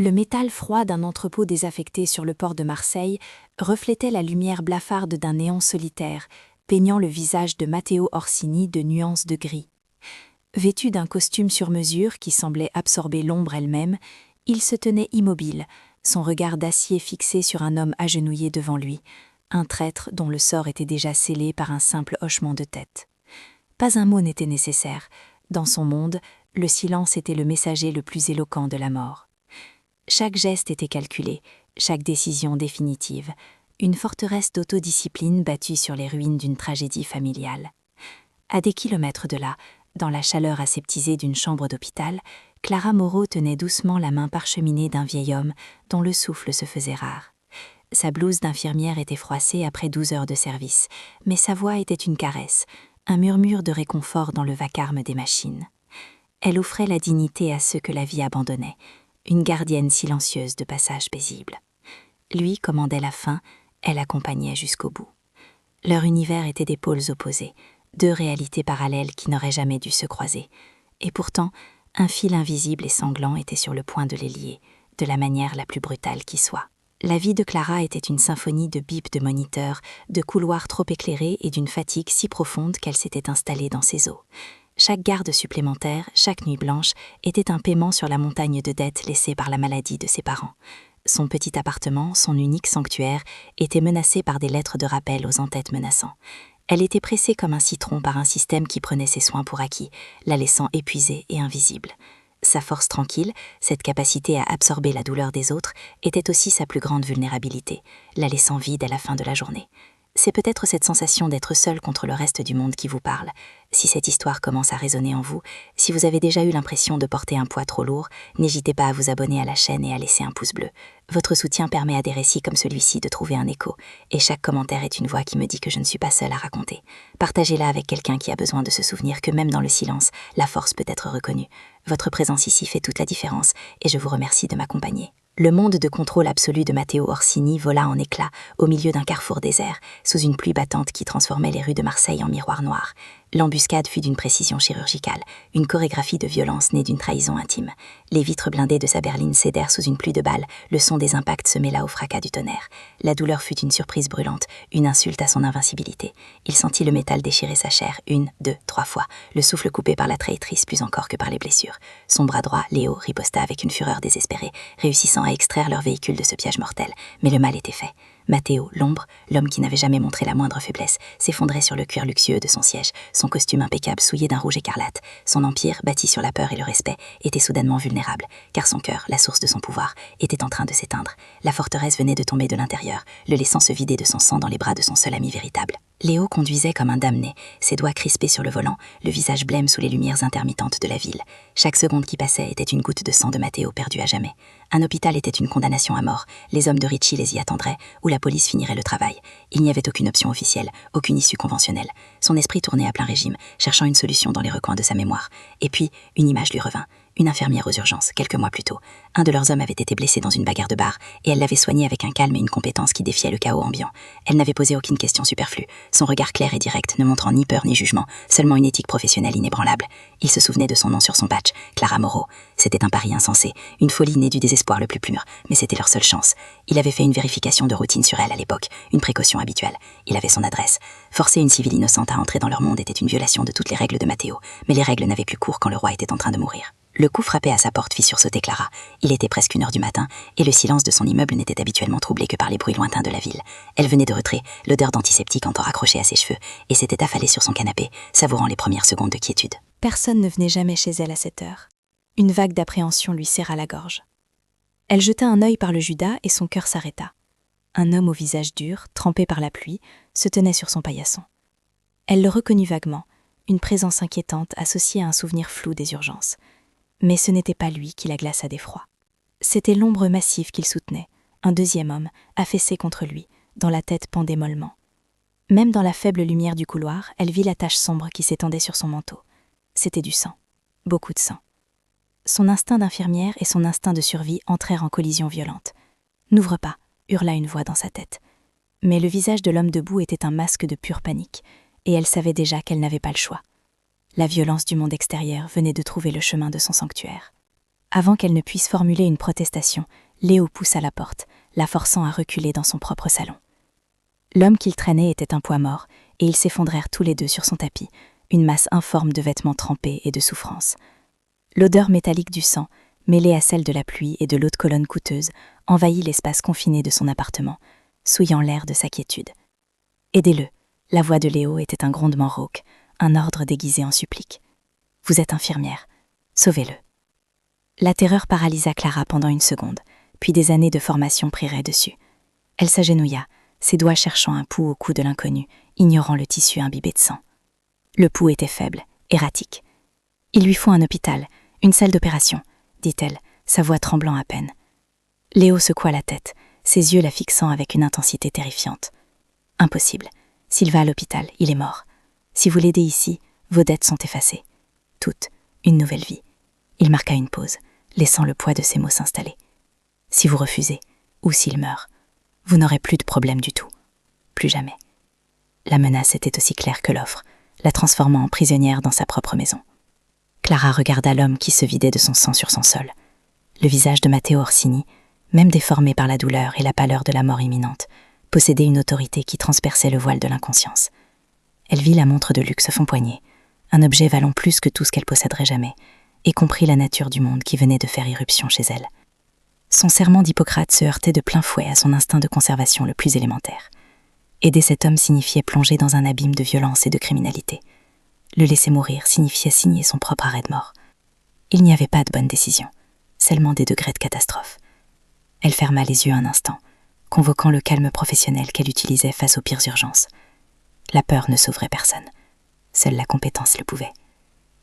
Le métal froid d'un entrepôt désaffecté sur le port de Marseille reflétait la lumière blafarde d'un néon solitaire, peignant le visage de Matteo Orsini de nuances de gris. Vêtu d'un costume sur mesure qui semblait absorber l'ombre elle-même, il se tenait immobile, son regard d'acier fixé sur un homme agenouillé devant lui, un traître dont le sort était déjà scellé par un simple hochement de tête. Pas un mot n'était nécessaire. Dans son monde, le silence était le messager le plus éloquent de la mort. Chaque geste était calculé, chaque décision définitive, une forteresse d'autodiscipline battue sur les ruines d'une tragédie familiale. À des kilomètres de là, dans la chaleur aseptisée d'une chambre d'hôpital, Clara Moreau tenait doucement la main parcheminée d'un vieil homme dont le souffle se faisait rare. Sa blouse d'infirmière était froissée après 12 heures de service, mais sa voix était une caresse, un murmure de réconfort dans le vacarme des machines. Elle offrait la dignité à ceux que la vie abandonnait, une gardienne silencieuse de passage paisible. Lui commandait la fin, elle accompagnait jusqu'au bout. Leur univers était des pôles opposés, deux réalités parallèles qui n'auraient jamais dû se croiser. Et pourtant, un fil invisible et sanglant était sur le point de les lier, de la manière la plus brutale qui soit. La vie de Clara était une symphonie de bips de moniteurs, de couloirs trop éclairés et d'une fatigue si profonde qu'elle s'était installée dans ses os. Chaque garde supplémentaire, chaque nuit blanche, était un paiement sur la montagne de dettes laissée par la maladie de ses parents. Son petit appartement, son unique sanctuaire, était menacé par des lettres de rappel aux en-tête menaçants. Elle était pressée comme un citron par un système qui prenait ses soins pour acquis, la laissant épuisée et invisible. Sa force tranquille, cette capacité à absorber la douleur des autres, était aussi sa plus grande vulnérabilité, la laissant vide à la fin de la journée. C'est peut-être cette sensation d'être seul contre le reste du monde qui vous parle. Si cette histoire commence à résonner en vous, si vous avez déjà eu l'impression de porter un poids trop lourd, n'hésitez pas à vous abonner à la chaîne et à laisser un pouce bleu. Votre soutien permet à des récits comme celui-ci de trouver un écho, et chaque commentaire est une voix qui me dit que je ne suis pas seule à raconter. Partagez-la avec quelqu'un qui a besoin de se souvenir que même dans le silence, la force peut être reconnue. Votre présence ici fait toute la différence, et je vous remercie de m'accompagner. Le monde de contrôle absolu de Matteo Orsini vola en éclats au milieu d'un carrefour désert, sous une pluie battante qui transformait les rues de Marseille en miroirs noirs. L'embuscade fut d'une précision chirurgicale, une chorégraphie de violence née d'une trahison intime. Les vitres blindées de sa berline cédèrent sous une pluie de balles, le son des impacts se mêla au fracas du tonnerre. La douleur fut une surprise brûlante, une insulte à son invincibilité. Il sentit le métal déchirer sa chair, 1, 2, 3 fois, le souffle coupé par la traîtrise plus encore que par les blessures. Son bras droit, Léo, riposta avec une fureur désespérée, réussissant à extraire leur véhicule de ce piège mortel. Mais le mal était fait. Matteo, l'ombre, l'homme qui n'avait jamais montré la moindre faiblesse, s'effondrait sur le cuir luxueux de son siège, son costume impeccable souillé d'un rouge écarlate. Son empire, bâti sur la peur et le respect, était soudainement vulnérable, car son cœur, la source de son pouvoir, était en train de s'éteindre. La forteresse venait de tomber de l'intérieur, le laissant se vider de son sang dans les bras de son seul ami véritable. Léo conduisait comme un damné, ses doigts crispés sur le volant, le visage blême sous les lumières intermittentes de la ville. Chaque seconde qui passait était une goutte de sang de Matteo perdue à jamais. Un hôpital était une condamnation à mort, les hommes de Ricci les y attendraient, ou la police finirait le travail. Il n'y avait aucune option officielle, aucune issue conventionnelle. Son esprit tournait à plein régime, cherchant une solution dans les recoins de sa mémoire. Et puis, une image lui revint. Une infirmière aux urgences, quelques mois plus tôt. Un de leurs hommes avait été blessé dans une bagarre de bar, et elle l'avait soigné avec un calme et une compétence qui défiaient le chaos ambiant. Elle n'avait posé aucune question superflue, son regard clair et direct, ne montrant ni peur ni jugement, seulement une éthique professionnelle inébranlable. Il se souvenait de son nom sur son badge, Clara Moreau. C'était un pari insensé, une folie née du désespoir le plus pur, mais c'était leur seule chance. Il avait fait une vérification de routine sur elle à l'époque, une précaution habituelle. Il avait son adresse. Forcer une civile innocente à entrer dans leur monde était une violation de toutes les règles de Matteo, mais les règles n'avaient plus cours quand le roi était en train de mourir. Le coup frappé à sa porte fit sursauter Clara. Il était presque 1 heure du matin, et le silence de son immeuble n'était habituellement troublé que par les bruits lointains de la ville. Elle venait de retrait, l'odeur d'antiseptique encore accrochée à ses cheveux, et s'était affalée sur son canapé, savourant les premières secondes de quiétude. Personne ne venait jamais chez elle à cette heure. Une vague d'appréhension lui serra la gorge. Elle jeta un œil par le Judas et son cœur s'arrêta. Un homme au visage dur, trempé par la pluie, se tenait sur son paillasson. Elle le reconnut vaguement, une présence inquiétante associée à un souvenir flou des urgences. Mais ce n'était pas lui qui la glaça d'effroi. C'était l'ombre massive qu'il soutenait, un deuxième homme, affaissé contre lui, dont la tête pendait mollement. Même dans la faible lumière du couloir, elle vit la tache sombre qui s'étendait sur son manteau. C'était du sang, beaucoup de sang. Son instinct d'infirmière et son instinct de survie entrèrent en collision violente. « N'ouvre pas !» hurla une voix dans sa tête. Mais le visage de l'homme debout était un masque de pure panique, et elle savait déjà qu'elle n'avait pas le choix. La violence du monde extérieur venait de trouver le chemin de son sanctuaire. Avant qu'elle ne puisse formuler une protestation, Léo poussa la porte, la forçant à reculer dans son propre salon. L'homme qu'il traînait était un poids mort, et ils s'effondrèrent tous les deux sur son tapis, une masse informe de vêtements trempés et de souffrance. L'odeur métallique du sang, mêlée à celle de la pluie et de l'eau de colonne coûteuse, envahit l'espace confiné de son appartement, souillant l'air de sa quiétude. « Aidez-le !» La voix de Léo était un grondement rauque, un ordre déguisé en supplique. « Vous êtes infirmière. Sauvez-le !» La terreur paralysa Clara pendant une seconde, puis des années de formation prirent dessus. Elle s'agenouilla, ses doigts cherchant un pouls au cou de l'inconnu, ignorant le tissu imbibé de sang. Le pouls était faible, erratique. « Il lui faut un hôpital, une salle d'opération », dit-elle, sa voix tremblant à peine. Léo secoua la tête, ses yeux la fixant avec une intensité terrifiante. « Impossible. S'il va à l'hôpital, il est mort. Si vous l'aidez ici, vos dettes sont effacées. Toute, une nouvelle vie. » Il marqua une pause, laissant le poids de ses mots s'installer. « Si vous refusez, ou s'il meurt, vous n'aurez plus de problème du tout. Plus jamais. » La menace était aussi claire que l'offre, la transformant en prisonnière dans sa propre maison. Clara regarda l'homme qui se vidait de son sang sur son sol. Le visage de Matteo Orsini, même déformé par la douleur et la pâleur de la mort imminente, possédait une autorité qui transperçait le voile de l'inconscience. Elle vit la montre de luxe à son poignet, un objet valant plus que tout ce qu'elle posséderait jamais, et comprit la nature du monde qui venait de faire irruption chez elle. Son serment d'Hippocrate se heurtait de plein fouet à son instinct de conservation le plus élémentaire. Aider cet homme signifiait plonger dans un abîme de violence et de criminalité. Le laisser mourir signifiait signer son propre arrêt de mort. Il n'y avait pas de bonne décision, seulement des degrés de catastrophe. Elle ferma les yeux un instant, convoquant le calme professionnel qu'elle utilisait face aux pires urgences. La peur ne sauverait personne. Seule la compétence le pouvait.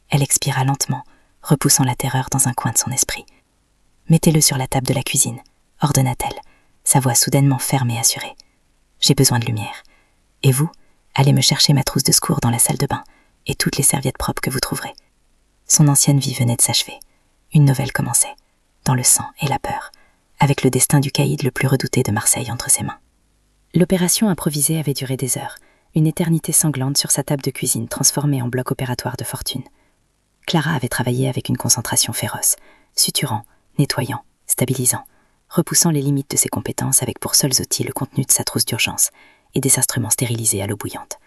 Elle expira lentement, repoussant la terreur dans un coin de son esprit. « Mettez-le sur la table de la cuisine », ordonna-t-elle, sa voix soudainement ferme et assurée. « J'ai besoin de lumière. Et vous, allez me chercher ma trousse de secours dans la salle de bain, et toutes les serviettes propres que vous trouverez. » Son ancienne vie venait de s'achever. Une nouvelle commençait, dans le sang et la peur, avec le destin du caïd le plus redouté de Marseille entre ses mains. L'opération improvisée avait duré des heures, une éternité sanglante sur sa table de cuisine transformée en bloc opératoire de fortune. Clara avait travaillé avec une concentration féroce, suturant, nettoyant, stabilisant, repoussant les limites de ses compétences avec pour seuls outils le contenu de sa trousse d'urgence et des instruments stérilisés à l'eau bouillante.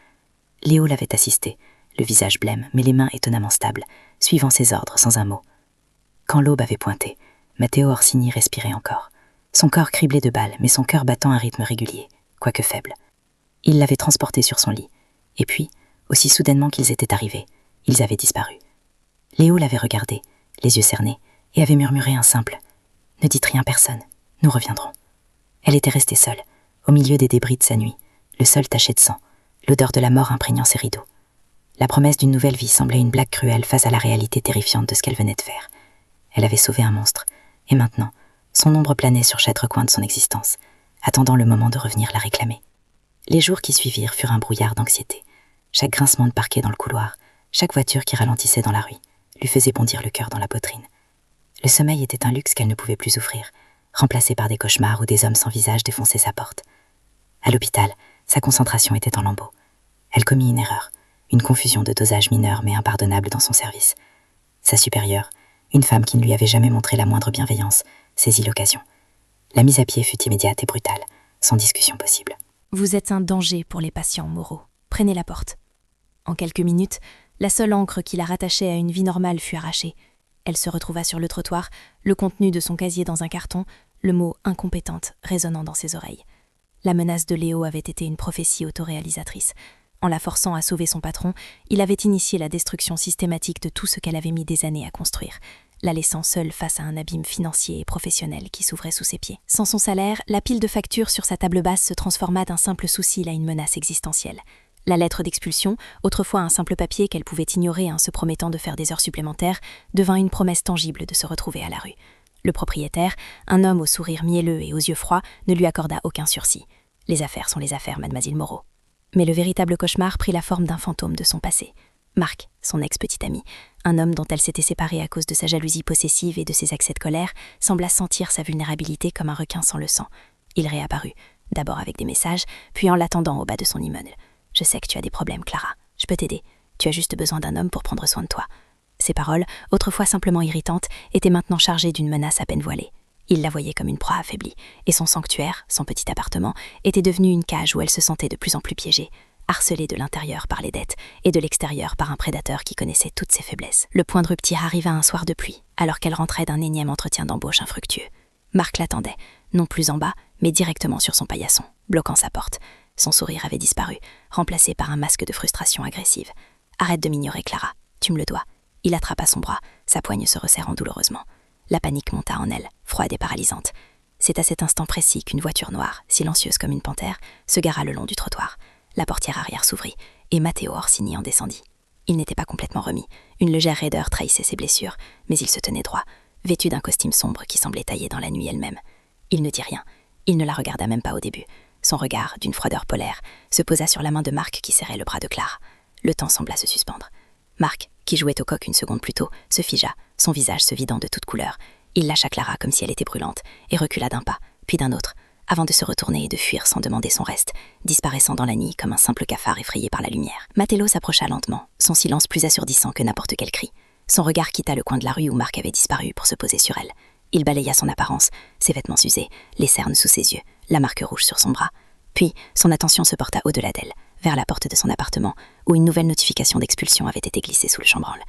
Léo l'avait assisté, le visage blême mais les mains étonnamment stables, suivant ses ordres sans un mot. Quand l'aube avait pointé, Matteo Orsini respirait encore, son corps criblé de balles mais son cœur battant à un rythme régulier, quoique faible. Il l'avait transporté sur son lit, et puis, aussi soudainement qu'ils étaient arrivés, ils avaient disparu. Léo l'avait regardé, les yeux cernés, et avait murmuré un simple « Ne dites rien à personne, nous reviendrons ». Elle était restée seule, au milieu des débris de sa nuit, le sol taché de sang, l'odeur de la mort imprégnant ses rideaux. La promesse d'une nouvelle vie semblait une blague cruelle face à la réalité terrifiante de ce qu'elle venait de faire. Elle avait sauvé un monstre, et maintenant, son ombre planait sur chaque recoin de son existence, attendant le moment de revenir la réclamer. Les jours qui suivirent furent un brouillard d'anxiété. Chaque grincement de parquet dans le couloir, chaque voiture qui ralentissait dans la rue, lui faisait bondir le cœur dans la poitrine. Le sommeil était un luxe qu'elle ne pouvait plus offrir, remplacé par des cauchemars où des hommes sans visage défonçaient sa porte. À l'hôpital, sa concentration était en lambeaux. Elle commit une erreur, une confusion de dosage mineur mais impardonnable dans son service. Sa supérieure, une femme qui ne lui avait jamais montré la moindre bienveillance, saisit l'occasion. La mise à pied fut immédiate et brutale, sans discussion possible. « Vous êtes un danger pour les patients, Moreau. Prenez la porte. » En quelques minutes, la seule ancre qui la rattachait à une vie normale fut arrachée. Elle se retrouva sur le trottoir, le contenu de son casier dans un carton, le mot « incompétente » résonnant dans ses oreilles. La menace de Léo avait été une prophétie autoréalisatrice. En la forçant à sauver son patron, il avait initié la destruction systématique de tout ce qu'elle avait mis des années à construire, la laissant seule face à un abîme financier et professionnel qui s'ouvrait sous ses pieds. Sans son salaire, la pile de factures sur sa table basse se transforma d'un simple souci à une menace existentielle. La lettre d'expulsion, autrefois un simple papier qu'elle pouvait ignorer en se promettant de faire des heures supplémentaires, devint une promesse tangible de se retrouver à la rue. Le propriétaire, un homme au sourire mielleux et aux yeux froids, ne lui accorda aucun sursis. Les affaires sont les affaires, mademoiselle Moreau. Mais le véritable cauchemar prit la forme d'un fantôme de son passé. Marc, son ex-petit ami, un homme dont elle s'était séparée à cause de sa jalousie possessive et de ses accès de colère, sembla sentir sa vulnérabilité comme un requin sans le sang. Il réapparut, d'abord avec des messages, puis en l'attendant au bas de son immeuble. « Je sais que tu as des problèmes, Clara. Je peux t'aider. Tu as juste besoin d'un homme pour prendre soin de toi. » Ses paroles, autrefois simplement irritantes, étaient maintenant chargées d'une menace à peine voilée. Il la voyait comme une proie affaiblie, et son sanctuaire, son petit appartement, était devenu une cage où elle se sentait de plus en plus piégée, harcelée de l'intérieur par les dettes et de l'extérieur par un prédateur qui connaissait toutes ses faiblesses. Le point de rupture arriva un soir de pluie, alors qu'elle rentrait d'un énième entretien d'embauche infructueux. Marc l'attendait, non plus en bas, mais directement sur son paillasson, bloquant sa porte. Son sourire avait disparu, remplacé par un masque de frustration agressive. « Arrête de m'ignorer, Clara, tu me le dois. » Il attrapa son bras, sa poigne se resserrant douloureusement. La panique monta en elle, froide et paralysante. C'est à cet instant précis qu'une voiture noire, silencieuse comme une panthère, se gara le long du trottoir. La portière arrière s'ouvrit, et Matteo Orsini en descendit. Il n'était pas complètement remis. Une légère raideur trahissait ses blessures, mais il se tenait droit, vêtu d'un costume sombre qui semblait taillé dans la nuit elle-même. Il ne dit rien. Il ne la regarda même pas au début. Son regard, d'une froideur polaire, se posa sur la main de Marc qui serrait le bras de Clara. Le temps sembla se suspendre. Marc, qui jouait au coq une seconde plus tôt, se figea, son visage se vidant de toute couleur. Il lâcha Clara comme si elle était brûlante, et recula d'un pas, puis d'un autre, avant de se retourner et de fuir sans demander son reste, disparaissant dans la nuit comme un simple cafard effrayé par la lumière. Matteo s'approcha lentement, son silence plus assourdissant que n'importe quel cri. Son regard quitta le coin de la rue où Marc avait disparu pour se poser sur elle. Il balaya son apparence, ses vêtements usés, les cernes sous ses yeux, la marque rouge sur son bras. Puis, son attention se porta au-delà d'elle, vers la porte de son appartement, où une nouvelle notification d'expulsion avait été glissée sous le chambranle.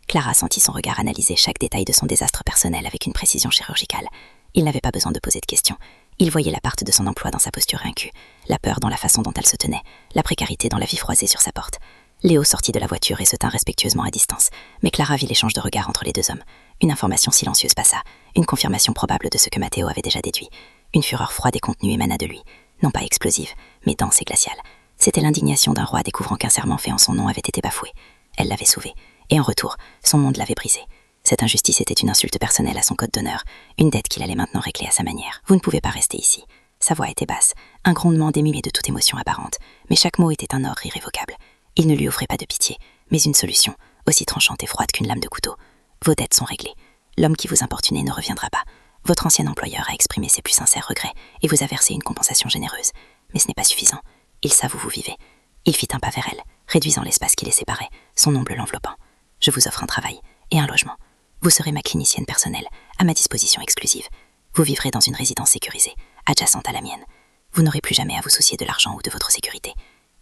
Clara sentit son regard analyser chaque détail de son désastre personnel avec une précision chirurgicale. Il n'avait pas besoin de poser de questions. Il voyait la part de son emploi dans sa posture incue, la peur dans la façon dont elle se tenait, la précarité dans la vie froissée sur sa porte. Léo sortit de la voiture et se tint respectueusement à distance, mais Clara vit l'échange de regards entre les deux hommes. Une information silencieuse passa, une confirmation probable de ce que Matteo avait déjà déduit. Une fureur froide et contenue émana de lui, non pas explosive, mais dense et glaciale. C'était l'indignation d'un roi découvrant qu'un serment fait en son nom avait été bafoué. Elle l'avait sauvé, et en retour, son monde l'avait brisé. Cette injustice était une insulte personnelle à son code d'honneur, une dette qu'il allait maintenant régler à sa manière. Vous ne pouvez pas rester ici. Sa voix était basse, un grondement dénué de toute émotion apparente, mais chaque mot était un ordre irrévocable. Il ne lui offrait pas de pitié, mais une solution, aussi tranchante et froide qu'une lame de couteau. Vos dettes sont réglées. L'homme qui vous importunait ne reviendra pas. Votre ancien employeur a exprimé ses plus sincères regrets et vous a versé une compensation généreuse. Mais ce n'est pas suffisant. Il sait où vous vivez. Il fit un pas vers elle, réduisant l'espace qui les séparait, son ombre l'enveloppant. Je vous offre un travail et un logement. Vous serez ma clinicienne personnelle, à ma disposition exclusive. Vous vivrez dans une résidence sécurisée, adjacente à la mienne. Vous n'aurez plus jamais à vous soucier de l'argent ou de votre sécurité.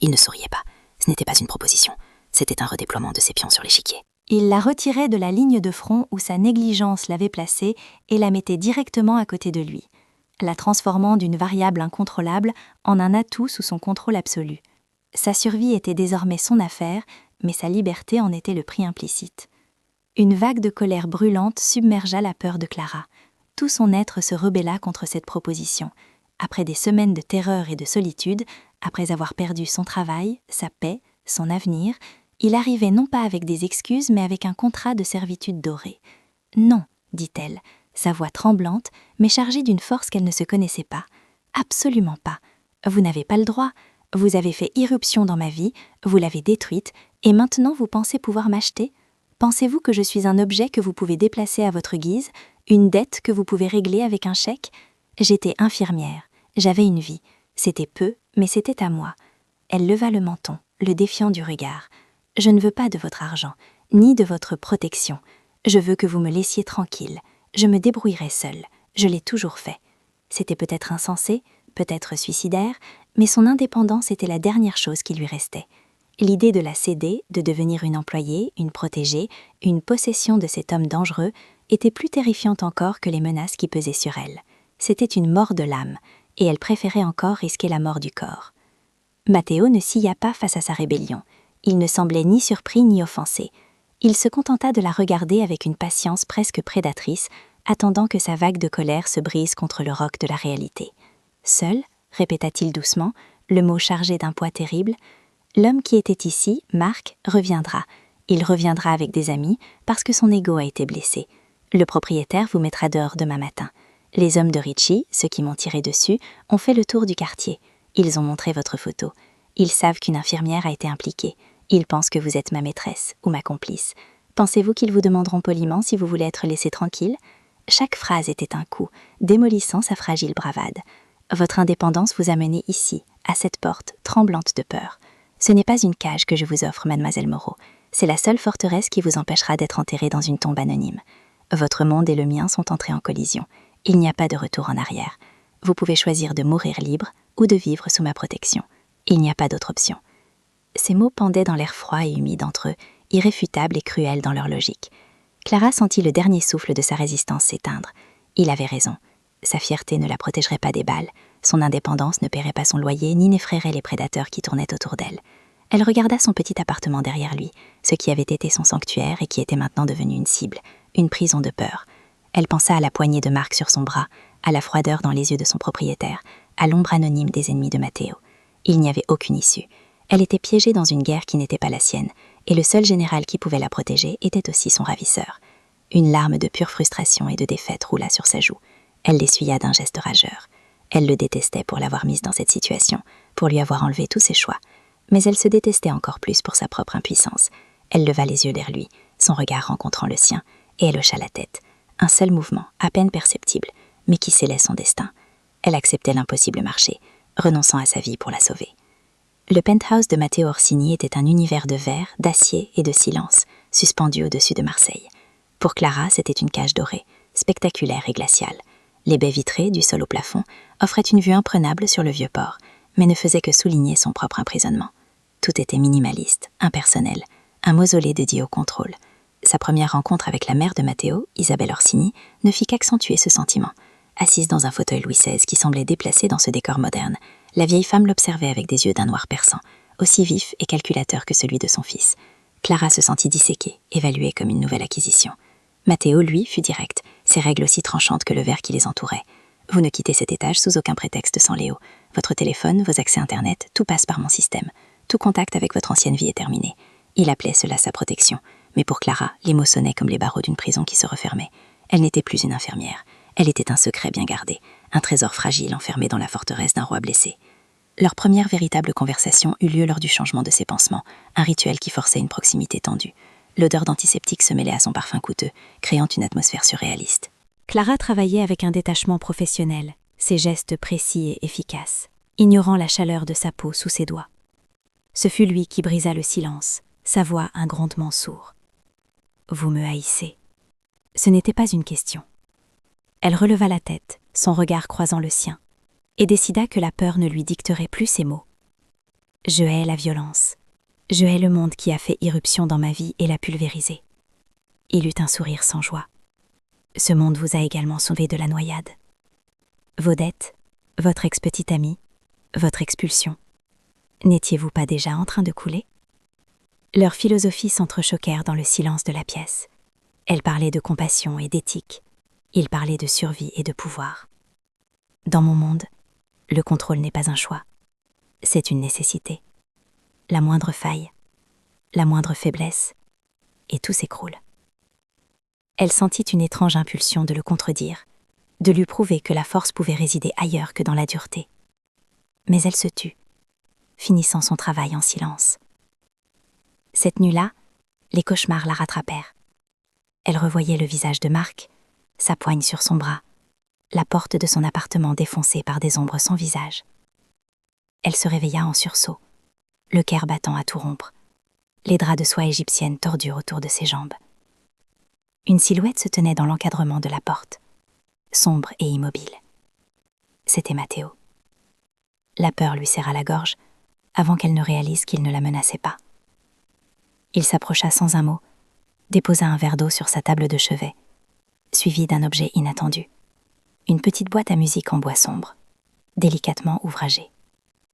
Il ne souriait pas. Ce n'était pas une proposition. C'était un redéploiement de ses pions sur l'échiquier. Il la retirait de la ligne de front où sa négligence l'avait placée et la mettait directement à côté de lui, la transformant d'une variable incontrôlable en un atout sous son contrôle absolu. Sa survie était désormais son affaire, mais sa liberté en était le prix implicite. Une vague de colère brûlante submergea la peur de Clara. Tout son être se rebella contre cette proposition. Après des semaines de terreur et de solitude, après avoir perdu son travail, sa paix, son avenir, il arrivait non pas avec des excuses, mais avec un contrat de servitude doré. « Non », dit-elle, sa voix tremblante, mais chargée d'une force qu'elle ne se connaissait pas. « Absolument pas. Vous n'avez pas le droit. Vous avez fait irruption dans ma vie, vous l'avez détruite, et maintenant vous pensez pouvoir m'acheter ? Pensez-vous que je suis un objet que vous pouvez déplacer à votre guise, une dette que vous pouvez régler avec un chèque ? J'étais infirmière, j'avais une vie. C'était peu, mais c'était à moi. » Elle leva le menton, le défiant du regard. « Je ne veux pas de votre argent, ni de votre protection. Je veux que vous me laissiez tranquille. Je me débrouillerai seule. Je l'ai toujours fait. » C'était peut-être insensé, peut-être suicidaire, mais son indépendance était la dernière chose qui lui restait. L'idée de la céder, de devenir une employée, une protégée, une possession de cet homme dangereux, était plus terrifiante encore que les menaces qui pesaient sur elle. C'était une mort de l'âme, et elle préférait encore risquer la mort du corps. Matteo ne scia pas face à sa rébellion. Il ne semblait ni surpris ni offensé. Il se contenta de la regarder avec une patience presque prédatrice, attendant que sa vague de colère se brise contre le roc de la réalité. « Seul » répéta-t-il doucement, le mot chargé d'un poids terrible. « L'homme qui était ici, Marc, reviendra. Il reviendra avec des amis, parce que son ego a été blessé. Le propriétaire vous mettra dehors demain matin. Les hommes de Ricci, ceux qui m'ont tiré dessus, ont fait le tour du quartier. Ils ont montré votre photo. Ils savent qu'une infirmière a été impliquée. Ils pensent que vous êtes ma maîtresse ou ma complice. Pensez-vous qu'ils vous demanderont poliment si vous voulez être laissé tranquille ? » Chaque phrase était un coup, démolissant sa fragile bravade. Votre indépendance vous a mené ici, à cette porte, tremblante de peur. Ce n'est pas une cage que je vous offre, mademoiselle Moreau. C'est la seule forteresse qui vous empêchera d'être enterré dans une tombe anonyme. Votre monde et le mien sont entrés en collision. Il n'y a pas de retour en arrière. Vous pouvez choisir de mourir libre ou de vivre sous ma protection. Il n'y a pas d'autre option. » Ces mots pendaient dans l'air froid et humide entre eux, irréfutables et cruels dans leur logique. Clara sentit le dernier souffle de sa résistance s'éteindre. Il avait raison. Sa fierté ne la protégerait pas des balles, son indépendance ne paierait pas son loyer ni n'effraierait les prédateurs qui tournaient autour d'elle. Elle regarda son petit appartement derrière lui, ce qui avait été son sanctuaire et qui était maintenant devenu une cible, une prison de peur. Elle pensa à la poignée de marque sur son bras, à la froideur dans les yeux de son propriétaire, à l'ombre anonyme des ennemis de Matteo. Il n'y avait aucune issue. Elle était piégée dans une guerre qui n'était pas la sienne, et le seul général qui pouvait la protéger était aussi son ravisseur. Une larme de pure frustration et de défaite roula sur sa joue. Elle l'essuya d'un geste rageur. Elle le détestait pour l'avoir mise dans cette situation, pour lui avoir enlevé tous ses choix. Mais elle se détestait encore plus pour sa propre impuissance. Elle leva les yeux vers lui, son regard rencontrant le sien, et elle hocha la tête. Un seul mouvement, à peine perceptible, mais qui scellait son destin. Elle acceptait l'impossible marché, renonçant à sa vie pour la sauver. Le penthouse de Matteo Orsini était un univers de verre, d'acier et de silence, suspendu au-dessus de Marseille. Pour Clara, c'était une cage dorée, spectaculaire et glaciale. Les baies vitrées, du sol au plafond, offraient une vue imprenable sur le vieux port, mais ne faisaient que souligner son propre emprisonnement. Tout était minimaliste, impersonnel, un mausolée dédié au contrôle. Sa première rencontre avec la mère de Matteo, Isabelle Orsini, ne fit qu'accentuer ce sentiment. Assise dans un fauteuil Louis XVI qui semblait déplacé dans ce décor moderne, la vieille femme l'observait avec des yeux d'un noir perçant, aussi vif et calculateur que celui de son fils. Clara se sentit disséquée, évaluée comme une nouvelle acquisition. Matteo, lui, fut direct, ses règles aussi tranchantes que le verre qui les entourait. Vous ne quittez cet étage sous aucun prétexte sans Léo. Votre téléphone, vos accès Internet, tout passe par mon système. Tout contact avec votre ancienne vie est terminé. Il appelait cela sa protection. Mais pour Clara, les mots sonnaient comme les barreaux d'une prison qui se refermait. Elle n'était plus une infirmière. Elle était un secret bien gardé, un trésor fragile enfermé dans la forteresse d'un roi blessé. Leur première véritable conversation eut lieu lors du changement de ses pansements, un rituel qui forçait une proximité tendue. L'odeur d'antiseptique se mêlait à son parfum coûteux, créant une atmosphère surréaliste. Clara travaillait avec un détachement professionnel, ses gestes précis et efficaces, ignorant la chaleur de sa peau sous ses doigts. Ce fut lui qui brisa le silence, sa voix un grondement sourd. « Vous me haïssez. » Ce n'était pas une question. Elle releva la tête, son regard croisant le sien, et décida que la peur ne lui dicterait plus ses mots. « Je hais la violence. Je hais le monde qui a fait irruption dans ma vie et l'a pulvérisé. » Il eut un sourire sans joie. « Ce monde vous a également sauvé de la noyade. Vos dettes, votre ex-petite amie, votre expulsion. N'étiez-vous pas déjà en train de couler ?» Leurs philosophies s'entrechoquèrent dans le silence de la pièce. Elle parlait de compassion et d'éthique. Il parlait de survie et de pouvoir. Dans mon monde, le contrôle n'est pas un choix. C'est une nécessité. La moindre faille, la moindre faiblesse, et tout s'écroule. Elle sentit une étrange impulsion de le contredire, de lui prouver que la force pouvait résider ailleurs que dans la dureté. Mais elle se tut, finissant son travail en silence. Cette nuit-là, les cauchemars la rattrapèrent. Elle revoyait le visage de Marc, sa poigne sur son bras, la porte de son appartement défoncée par des ombres sans visage. Elle se réveilla en sursaut, le cœur battant à tout rompre, les draps de soie égyptienne tordus autour de ses jambes. Une silhouette se tenait dans l'encadrement de la porte, sombre et immobile. C'était Matteo. La peur lui serra la gorge, avant qu'elle ne réalise qu'il ne la menaçait pas. Il s'approcha sans un mot, déposa un verre d'eau sur sa table de chevet, suivi d'un objet inattendu. Une petite boîte à musique en bois sombre, délicatement ouvragée.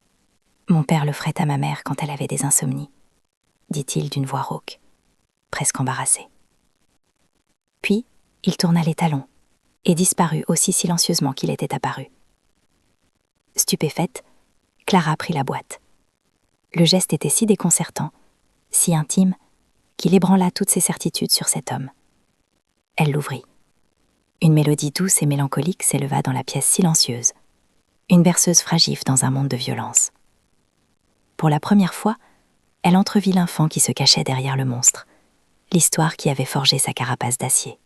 « Mon père le ferait à ma mère quand elle avait des insomnies », dit-il d'une voix rauque, presque embarrassée. Puis, il tourna les talons et disparut aussi silencieusement qu'il était apparu. Stupéfaite, Clara prit la boîte. Le geste était si déconcertant, si intime, qu'il ébranla toutes ses certitudes sur cet homme. Elle l'ouvrit. Une mélodie douce et mélancolique s'éleva dans la pièce silencieuse, une berceuse fragile dans un monde de violence. Pour la première fois, elle entrevit l'enfant qui se cachait derrière le monstre, l'histoire qui avait forgé sa carapace d'acier.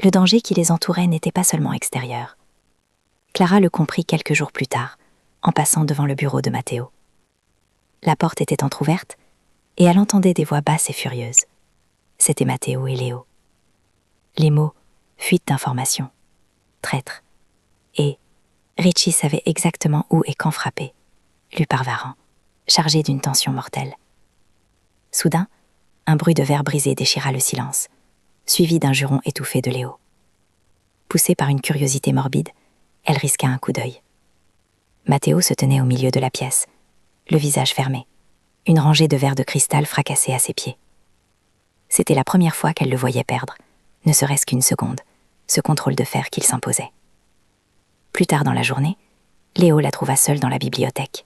Le danger qui les entourait n'était pas seulement extérieur. Clara le comprit quelques jours plus tard, en passant devant le bureau de Matteo. La porte était entr'ouverte, et elle entendait des voix basses et furieuses. C'étaient Matteo et Léo. Les mots « fuite d'informations »,« traître » et Richie savait exactement où et quand frapper, lus par Varan, chargé d'une tension mortelle. Soudain, un bruit de verre brisé déchira le silence, suivi d'un juron étouffé de Léo. Poussée par une curiosité morbide, elle risqua un coup d'œil. Matteo se tenait au milieu de la pièce, le visage fermé, une rangée de verres de cristal fracassés à ses pieds. C'était la première fois qu'elle le voyait perdre, ne serait-ce qu'une seconde, ce contrôle de fer qu'il s'imposait. Plus tard dans la journée, Léo la trouva seule dans la bibliothèque.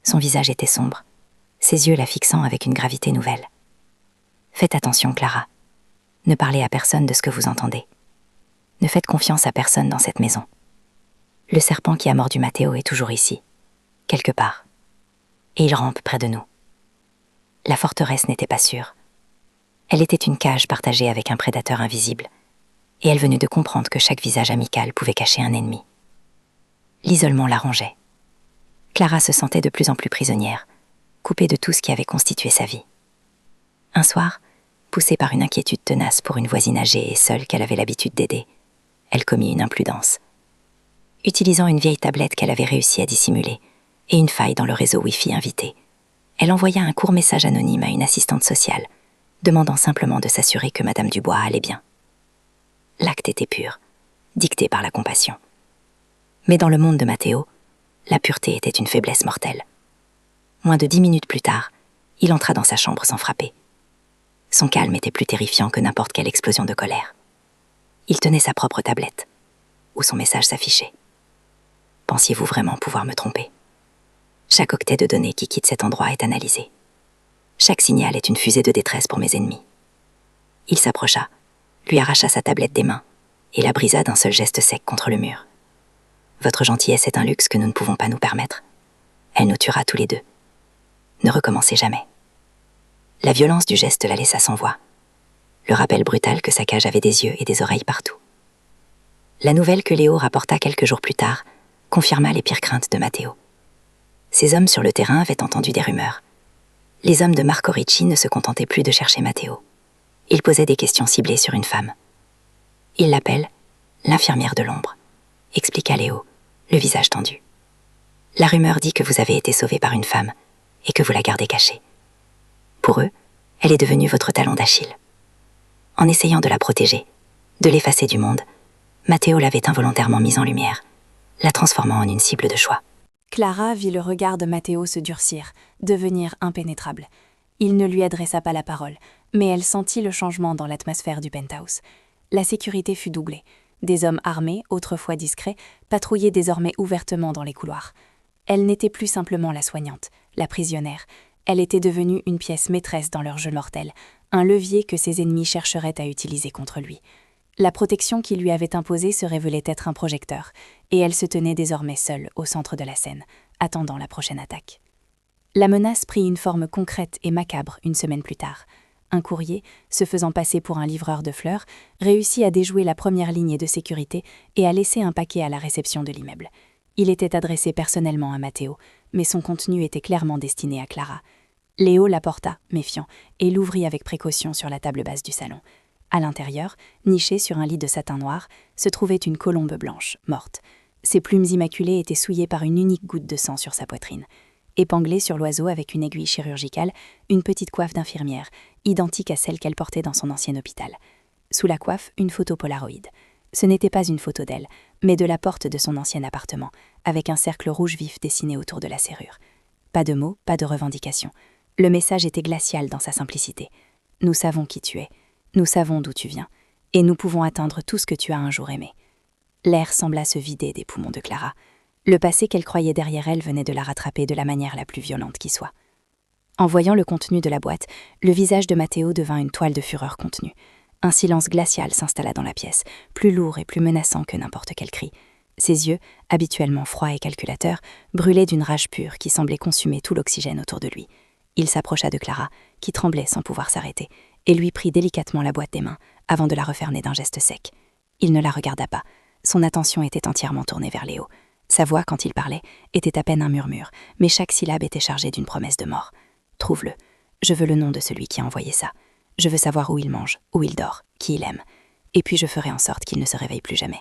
Son visage était sombre, ses yeux la fixant avec une gravité nouvelle. « Faites attention, Clara. Ne parlez à personne de ce que vous entendez. Ne faites confiance à personne dans cette maison. Le serpent qui a mordu Matteo est toujours ici, quelque part. Et il rampe près de nous. » La forteresse n'était pas sûre. Elle était une cage partagée avec un prédateur invisible, et elle venait de comprendre que chaque visage amical pouvait cacher un ennemi. L'isolement la rongeait. Clara se sentait de plus en plus prisonnière, coupée de tout ce qui avait constitué sa vie. Un soir, poussée par une inquiétude tenace pour une voisine âgée et seule qu'elle avait l'habitude d'aider, elle commit une imprudence. Utilisant une vieille tablette qu'elle avait réussi à dissimuler et une faille dans le réseau Wi-Fi invité, elle envoya un court message anonyme à une assistante sociale, demandant simplement de s'assurer que Madame Dubois allait bien. L'acte était pur, dicté par la compassion. Mais dans le monde de Matteo, la pureté était une faiblesse mortelle. Moins de 10 minutes plus tard, il entra dans sa chambre sans frapper. Son calme était plus terrifiant que n'importe quelle explosion de colère. Il tenait sa propre tablette, où son message s'affichait. « Pensiez-vous vraiment pouvoir me tromper ? Chaque octet de données qui quitte cet endroit est analysé. Chaque signal est une fusée de détresse pour mes ennemis. » Il s'approcha, lui arracha sa tablette des mains et la brisa d'un seul geste sec contre le mur. « Votre gentillesse est un luxe que nous ne pouvons pas nous permettre. Elle nous tuera tous les deux. Ne recommencez jamais. » La violence du geste la laissa sans voix. Le rappel brutal que sa cage avait des yeux et des oreilles partout. La nouvelle que Léo rapporta quelques jours plus tard confirma les pires craintes de Matteo. Ces hommes sur le terrain avaient entendu des rumeurs. Les hommes de Marco Ricci ne se contentaient plus de chercher Matteo. Ils posaient des questions ciblées sur une femme. « Ils l'appellent l'infirmière de l'ombre », expliqua Léo, le visage tendu. « La rumeur dit que vous avez été sauvé par une femme et que vous la gardez cachée. Pour eux, elle est devenue votre talon d'Achille. En essayant de la protéger, de l'effacer du monde, Matteo l'avait involontairement mise en lumière, la transformant en une cible de choix. » Clara vit le regard de Matteo se durcir, devenir impénétrable. Il ne lui adressa pas la parole, mais elle sentit le changement dans l'atmosphère du penthouse. La sécurité fut doublée. Des hommes armés, autrefois discrets, patrouillaient désormais ouvertement dans les couloirs. Elle n'était plus simplement la soignante, la prisionnaire. Elle était devenue une pièce maîtresse dans leur jeu mortel, un levier que ses ennemis chercheraient à utiliser contre lui. La protection qu'il lui avait imposée se révélait être un projecteur, et elle se tenait désormais seule au centre de la scène, attendant la prochaine attaque. La menace prit une forme concrète et macabre une semaine plus tard. Un courrier, se faisant passer pour un livreur de fleurs, réussit à déjouer la première ligne de sécurité et à laisser un paquet à la réception de l'immeuble. Il était adressé personnellement à Matteo, mais son contenu était clairement destiné à Clara. Léo l'apporta, méfiant, et l'ouvrit avec précaution sur la table basse du salon. À l'intérieur, nichée sur un lit de satin noir, se trouvait une colombe blanche, morte. Ses plumes immaculées étaient souillées par une unique goutte de sang sur sa poitrine. Épinglée sur l'oiseau avec une aiguille chirurgicale, une petite coiffe d'infirmière, identique à celle qu'elle portait dans son ancien hôpital. Sous la coiffe, une photo polaroïd. Ce n'était pas une photo d'elle, mais de la porte de son ancien appartement, avec un cercle rouge vif dessiné autour de la serrure. Pas de mots, pas de revendications. Le message était glacial dans sa simplicité. « Nous savons qui tu es. Nous savons d'où tu viens, et nous pouvons atteindre tout ce que tu as un jour aimé. » L'air sembla se vider des poumons de Clara. Le passé qu'elle croyait derrière elle venait de la rattraper de la manière la plus violente qui soit. En voyant le contenu de la boîte, le visage de Matteo devint une toile de fureur contenue. Un silence glacial s'installa dans la pièce, plus lourd et plus menaçant que n'importe quel cri. Ses yeux, habituellement froids et calculateurs, brûlaient d'une rage pure qui semblait consumer tout l'oxygène autour de lui. Il s'approcha de Clara, qui tremblait sans pouvoir s'arrêter, et lui prit délicatement la boîte des mains, avant de la refermer d'un geste sec. Il ne la regarda pas. Son attention était entièrement tournée vers Léo. Sa voix, quand il parlait, était à peine un murmure, mais chaque syllabe était chargée d'une promesse de mort. « Trouve-le. Je veux le nom de celui qui a envoyé ça. Je veux savoir où il mange, où il dort, qui il aime. Et puis je ferai en sorte qu'il ne se réveille plus jamais. »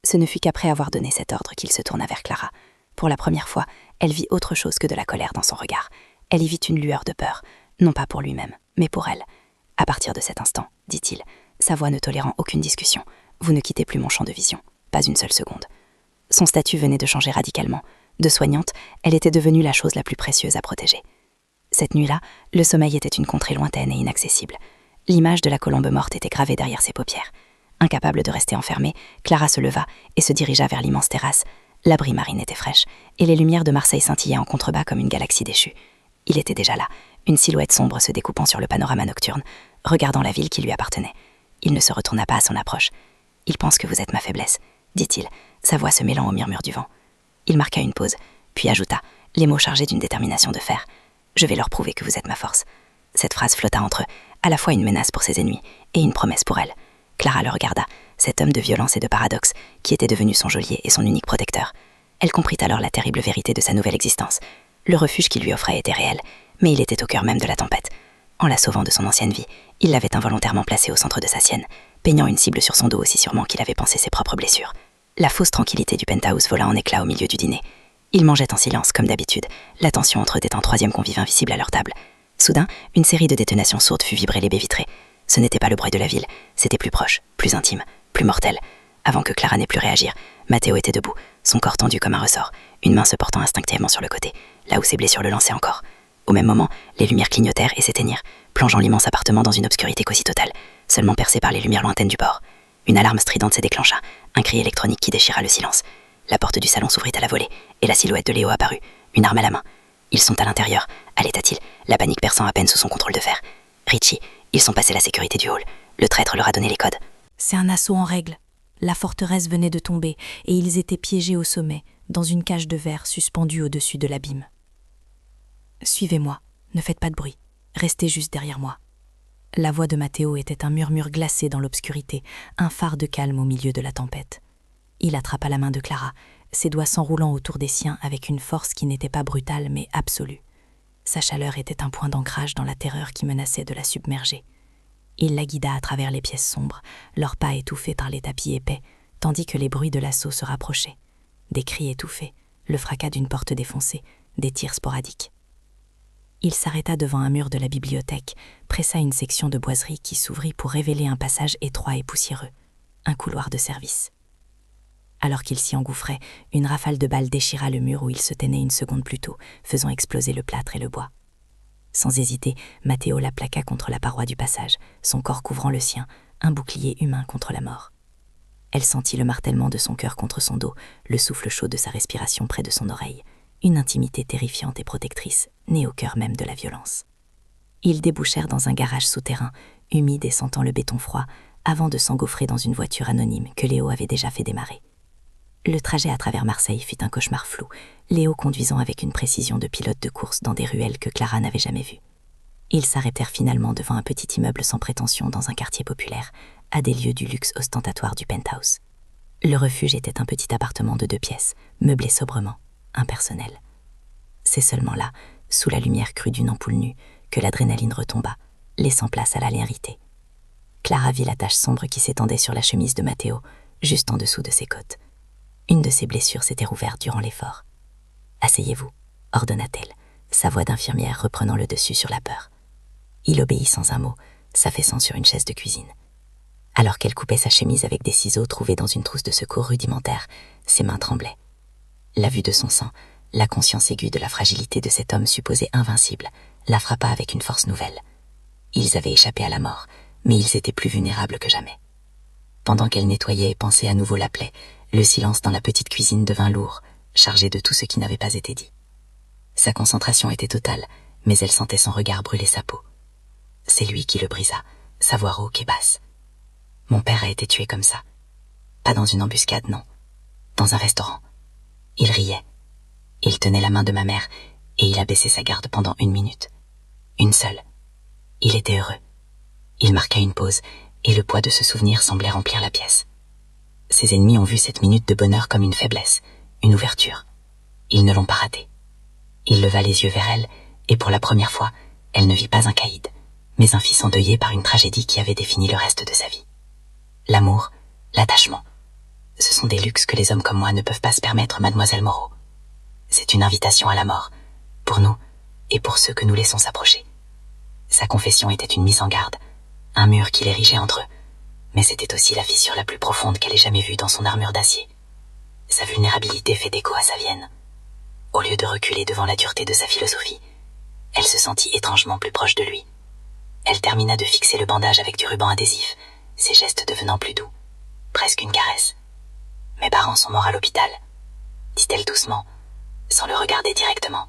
Ce ne fut qu'après avoir donné cet ordre qu'il se tourna vers Clara. Pour la première fois, elle vit autre chose que de la colère dans son regard. Elle y vit une lueur de peur, non pas pour lui-même, mais pour elle. « À partir de cet instant, dit-il, sa voix ne tolérant aucune discussion, vous ne quittez plus mon champ de vision, pas une seule seconde. » Son statut venait de changer radicalement. De soignante, elle était devenue la chose la plus précieuse à protéger. Cette nuit-là, le sommeil était une contrée lointaine et inaccessible. L'image de la colombe morte était gravée derrière ses paupières. Incapable de rester enfermée, Clara se leva et se dirigea vers l'immense terrasse. L'abri marine était fraîche, et les lumières de Marseille scintillaient en contrebas comme une galaxie déchue. Il était déjà là, une silhouette sombre se découpant sur le panorama nocturne, regardant la ville qui lui appartenait. Il ne se retourna pas à son approche. « Il pense que vous êtes ma faiblesse », dit-il, sa voix se mêlant au murmure du vent. Il marqua une pause, puis ajouta, les mots chargés d'une détermination de fer. « Je vais leur prouver que vous êtes ma force. » Cette phrase flotta entre eux, à la fois une menace pour ses ennemis et une promesse pour elle. Clara le regarda, cet homme de violence et de paradoxe, qui était devenu son geôlier et son unique protecteur. Elle comprit alors la terrible vérité de sa nouvelle existence. Le refuge qu'il lui offrait était réel, mais il était au cœur même de la tempête. En la sauvant de son ancienne vie, il l'avait involontairement placée au centre de sa sienne, peignant une cible sur son dos aussi sûrement qu'il avait pensé ses propres blessures. La fausse tranquillité du penthouse vola en éclats au milieu du dîner. Ils mangeaient en silence, comme d'habitude, l'attention entre eux étant troisième convive invisible à leur table. Soudain, une série de détonations sourdes fit vibrer les baies vitrées. Ce n'était pas le bruit de la ville, c'était plus proche, plus intime, plus mortel. Avant que Clara n'ait pu réagir, Matteo était debout, son corps tendu comme un ressort, une main se portant instinctivement sur le côté, là où ses blessures le lançaient encore. Au même moment, les lumières clignotèrent et s'éteignirent, plongeant l'immense appartement dans une obscurité quasi totale, seulement percée par les lumières lointaines du port. Une alarme stridente se déclencha, un cri électronique qui déchira le silence. La porte du salon s'ouvrit à la volée, et la silhouette de Léo apparut, une arme à la main. « Ils sont à l'intérieur », allait-il, la panique perçant à peine sous son contrôle de fer. « Richie, ils sont passés la sécurité du hall. Le traître leur a donné les codes. » C'est un assaut en règle. La forteresse venait de tomber, et ils étaient piégés au sommet, dans une cage de verre suspendue au-dessus de l'abîme. « Suivez-moi, ne faites pas de bruit, restez juste derrière moi. » La voix de Matteo était un murmure glacé dans l'obscurité, un phare de calme au milieu de la tempête. Il attrapa la main de Clara, ses doigts s'enroulant autour des siens avec une force qui n'était pas brutale mais absolue. Sa chaleur était un point d'ancrage dans la terreur qui menaçait de la submerger. Il la guida à travers les pièces sombres, leurs pas étouffés par les tapis épais, tandis que les bruits de l'assaut se rapprochaient. Des cris étouffés, le fracas d'une porte défoncée, des tirs sporadiques. Il s'arrêta devant un mur de la bibliothèque, pressa une section de boiserie qui s'ouvrit pour révéler un passage étroit et poussiéreux, un couloir de service. Alors qu'il s'y engouffrait, une rafale de balles déchira le mur où il se tenait une seconde plus tôt, faisant exploser le plâtre et le bois. Sans hésiter, Matteo la plaqua contre la paroi du passage, son corps couvrant le sien, un bouclier humain contre la mort. Elle sentit le martèlement de son cœur contre son dos, le souffle chaud de sa respiration près de son oreille, une intimité terrifiante et protectrice, née au cœur même de la violence. Ils débouchèrent dans un garage souterrain, humide et sentant le béton froid, avant de s'engouffrer dans une voiture anonyme que Léo avait déjà fait démarrer. Le trajet à travers Marseille fut un cauchemar flou, Léo conduisant avec une précision de pilote de course dans des ruelles que Clara n'avait jamais vues. Ils s'arrêtèrent finalement devant un petit immeuble sans prétention dans un quartier populaire, à des lieues du luxe ostentatoire du penthouse. Le refuge était un petit appartement de 2 pièces, meublé sobrement, impersonnel. C'est seulement là, sous la lumière crue d'une ampoule nue, que l'adrénaline retomba, laissant place à la légèreté. Clara vit la tache sombre qui s'étendait sur la chemise de Matteo, juste en dessous de ses côtes. Une de ses blessures s'était rouverte durant l'effort. « Asseyez-vous », ordonna-t-elle, sa voix d'infirmière reprenant le dessus sur la peur. Il obéit sans un mot, s'affaissant sur une chaise de cuisine. Alors qu'elle coupait sa chemise avec des ciseaux trouvés dans une trousse de secours rudimentaire, ses mains tremblaient. La vue de son sang, la conscience aiguë de la fragilité de cet homme supposé invincible, la frappa avec une force nouvelle. Ils avaient échappé à la mort, mais ils étaient plus vulnérables que jamais. Pendant qu'elle nettoyait et pansait à nouveau la plaie, le silence dans la petite cuisine devint lourd, chargé de tout ce qui n'avait pas été dit. Sa concentration était totale, mais elle sentait son regard brûler sa peau. C'est lui qui le brisa, sa voix rauque et basse. « Mon père a été tué comme ça. Pas dans une embuscade, non. Dans un restaurant. Il riait. Il tenait la main de ma mère, et il a baissé sa garde pendant 1 minute. Une seule. Il était heureux. Il marqua une pause, et le poids de ce souvenir semblait remplir la pièce. Ses ennemis ont vu cette minute de bonheur comme une faiblesse, une ouverture. Ils ne l'ont pas ratée. Il leva les yeux vers elle, et pour la première fois, Elle ne vit pas un caïd, mais un fils endeuillé par une tragédie qui avait défini le reste de sa vie. L'amour, l'attachement, ce sont des luxes que les hommes comme moi ne peuvent pas se permettre, mademoiselle Moreau. C'est une invitation à la mort, pour nous et pour ceux que nous laissons s'approcher. Sa confession était une mise en garde, un mur qui l'érigeait entre eux, mais c'était aussi la fissure la plus profonde qu'elle ait jamais vue dans son armure d'acier. Sa vulnérabilité fait écho à sa Vienne. Au lieu de reculer devant la dureté de sa philosophie, elle se sentit étrangement plus proche de lui. Elle termina de fixer le bandage avec du ruban adhésif, ses gestes devenant plus doux, presque une caresse. « Mes parents sont morts à l'hôpital », dit-elle doucement, sans le regarder directement,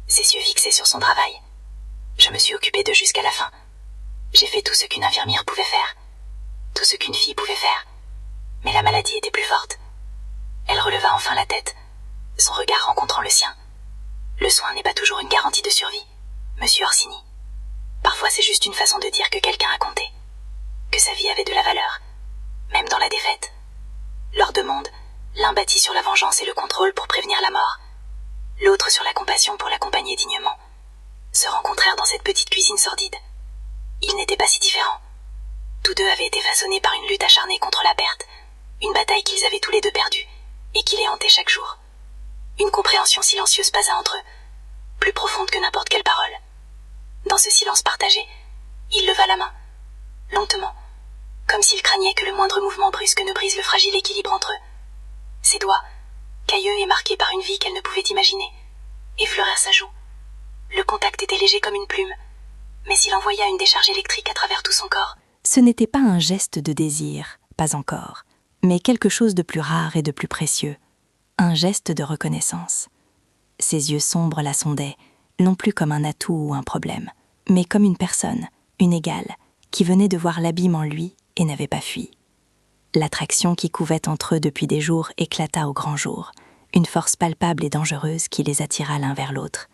ses yeux fixés sur son travail. « Je me suis occupée d'eux jusqu'à la fin. J'ai fait tout ce qu'une infirmière pouvait faire, tout ce qu'une fille pouvait faire. Mais la maladie était plus forte. » Elle releva enfin la tête, son regard rencontrant le sien. « Le soin n'est pas toujours une garantie de survie, monsieur Orsini. Parfois c'est juste une façon de dire que quelqu'un a compté, que sa vie avait de la valeur, même dans la défaite. » Lors de monde, l'un bâtit sur la vengeance et le contrôle pour prévenir la mort, l'autre sur la compassion pour l'accompagner dignement. Se rencontrèrent dans cette petite cuisine sordide. Ils n'étaient pas si différents. Tous deux avaient été façonnés par une lutte acharnée contre la perte, une bataille qu'ils avaient tous les deux perdue et qui les hantait chaque jour. Une compréhension silencieuse passa entre eux, plus profonde que n'importe quelle parole. Dans ce silence partagé, il leva la main, lentement, comme s'il craignait que le moindre mouvement brusque ne brise le fragile équilibre entre eux. Ses doigts, cailleux et marqués par une vie qu'elle ne pouvait imaginer, effleurèrent sa joue. Le contact était léger comme une plume, mais il envoya une décharge électrique à travers tout son corps. Ce n'était pas un geste de désir, pas encore, mais quelque chose de plus rare et de plus précieux, un geste de reconnaissance. Ses yeux sombres la sondaient, non plus comme un atout ou un problème, mais comme une personne, une égale, qui venait de voir l'abîme en lui et n'avait pas fui. L'attraction qui couvait entre eux depuis des jours éclata au grand jour, une force palpable et dangereuse qui les attira l'un vers l'autre.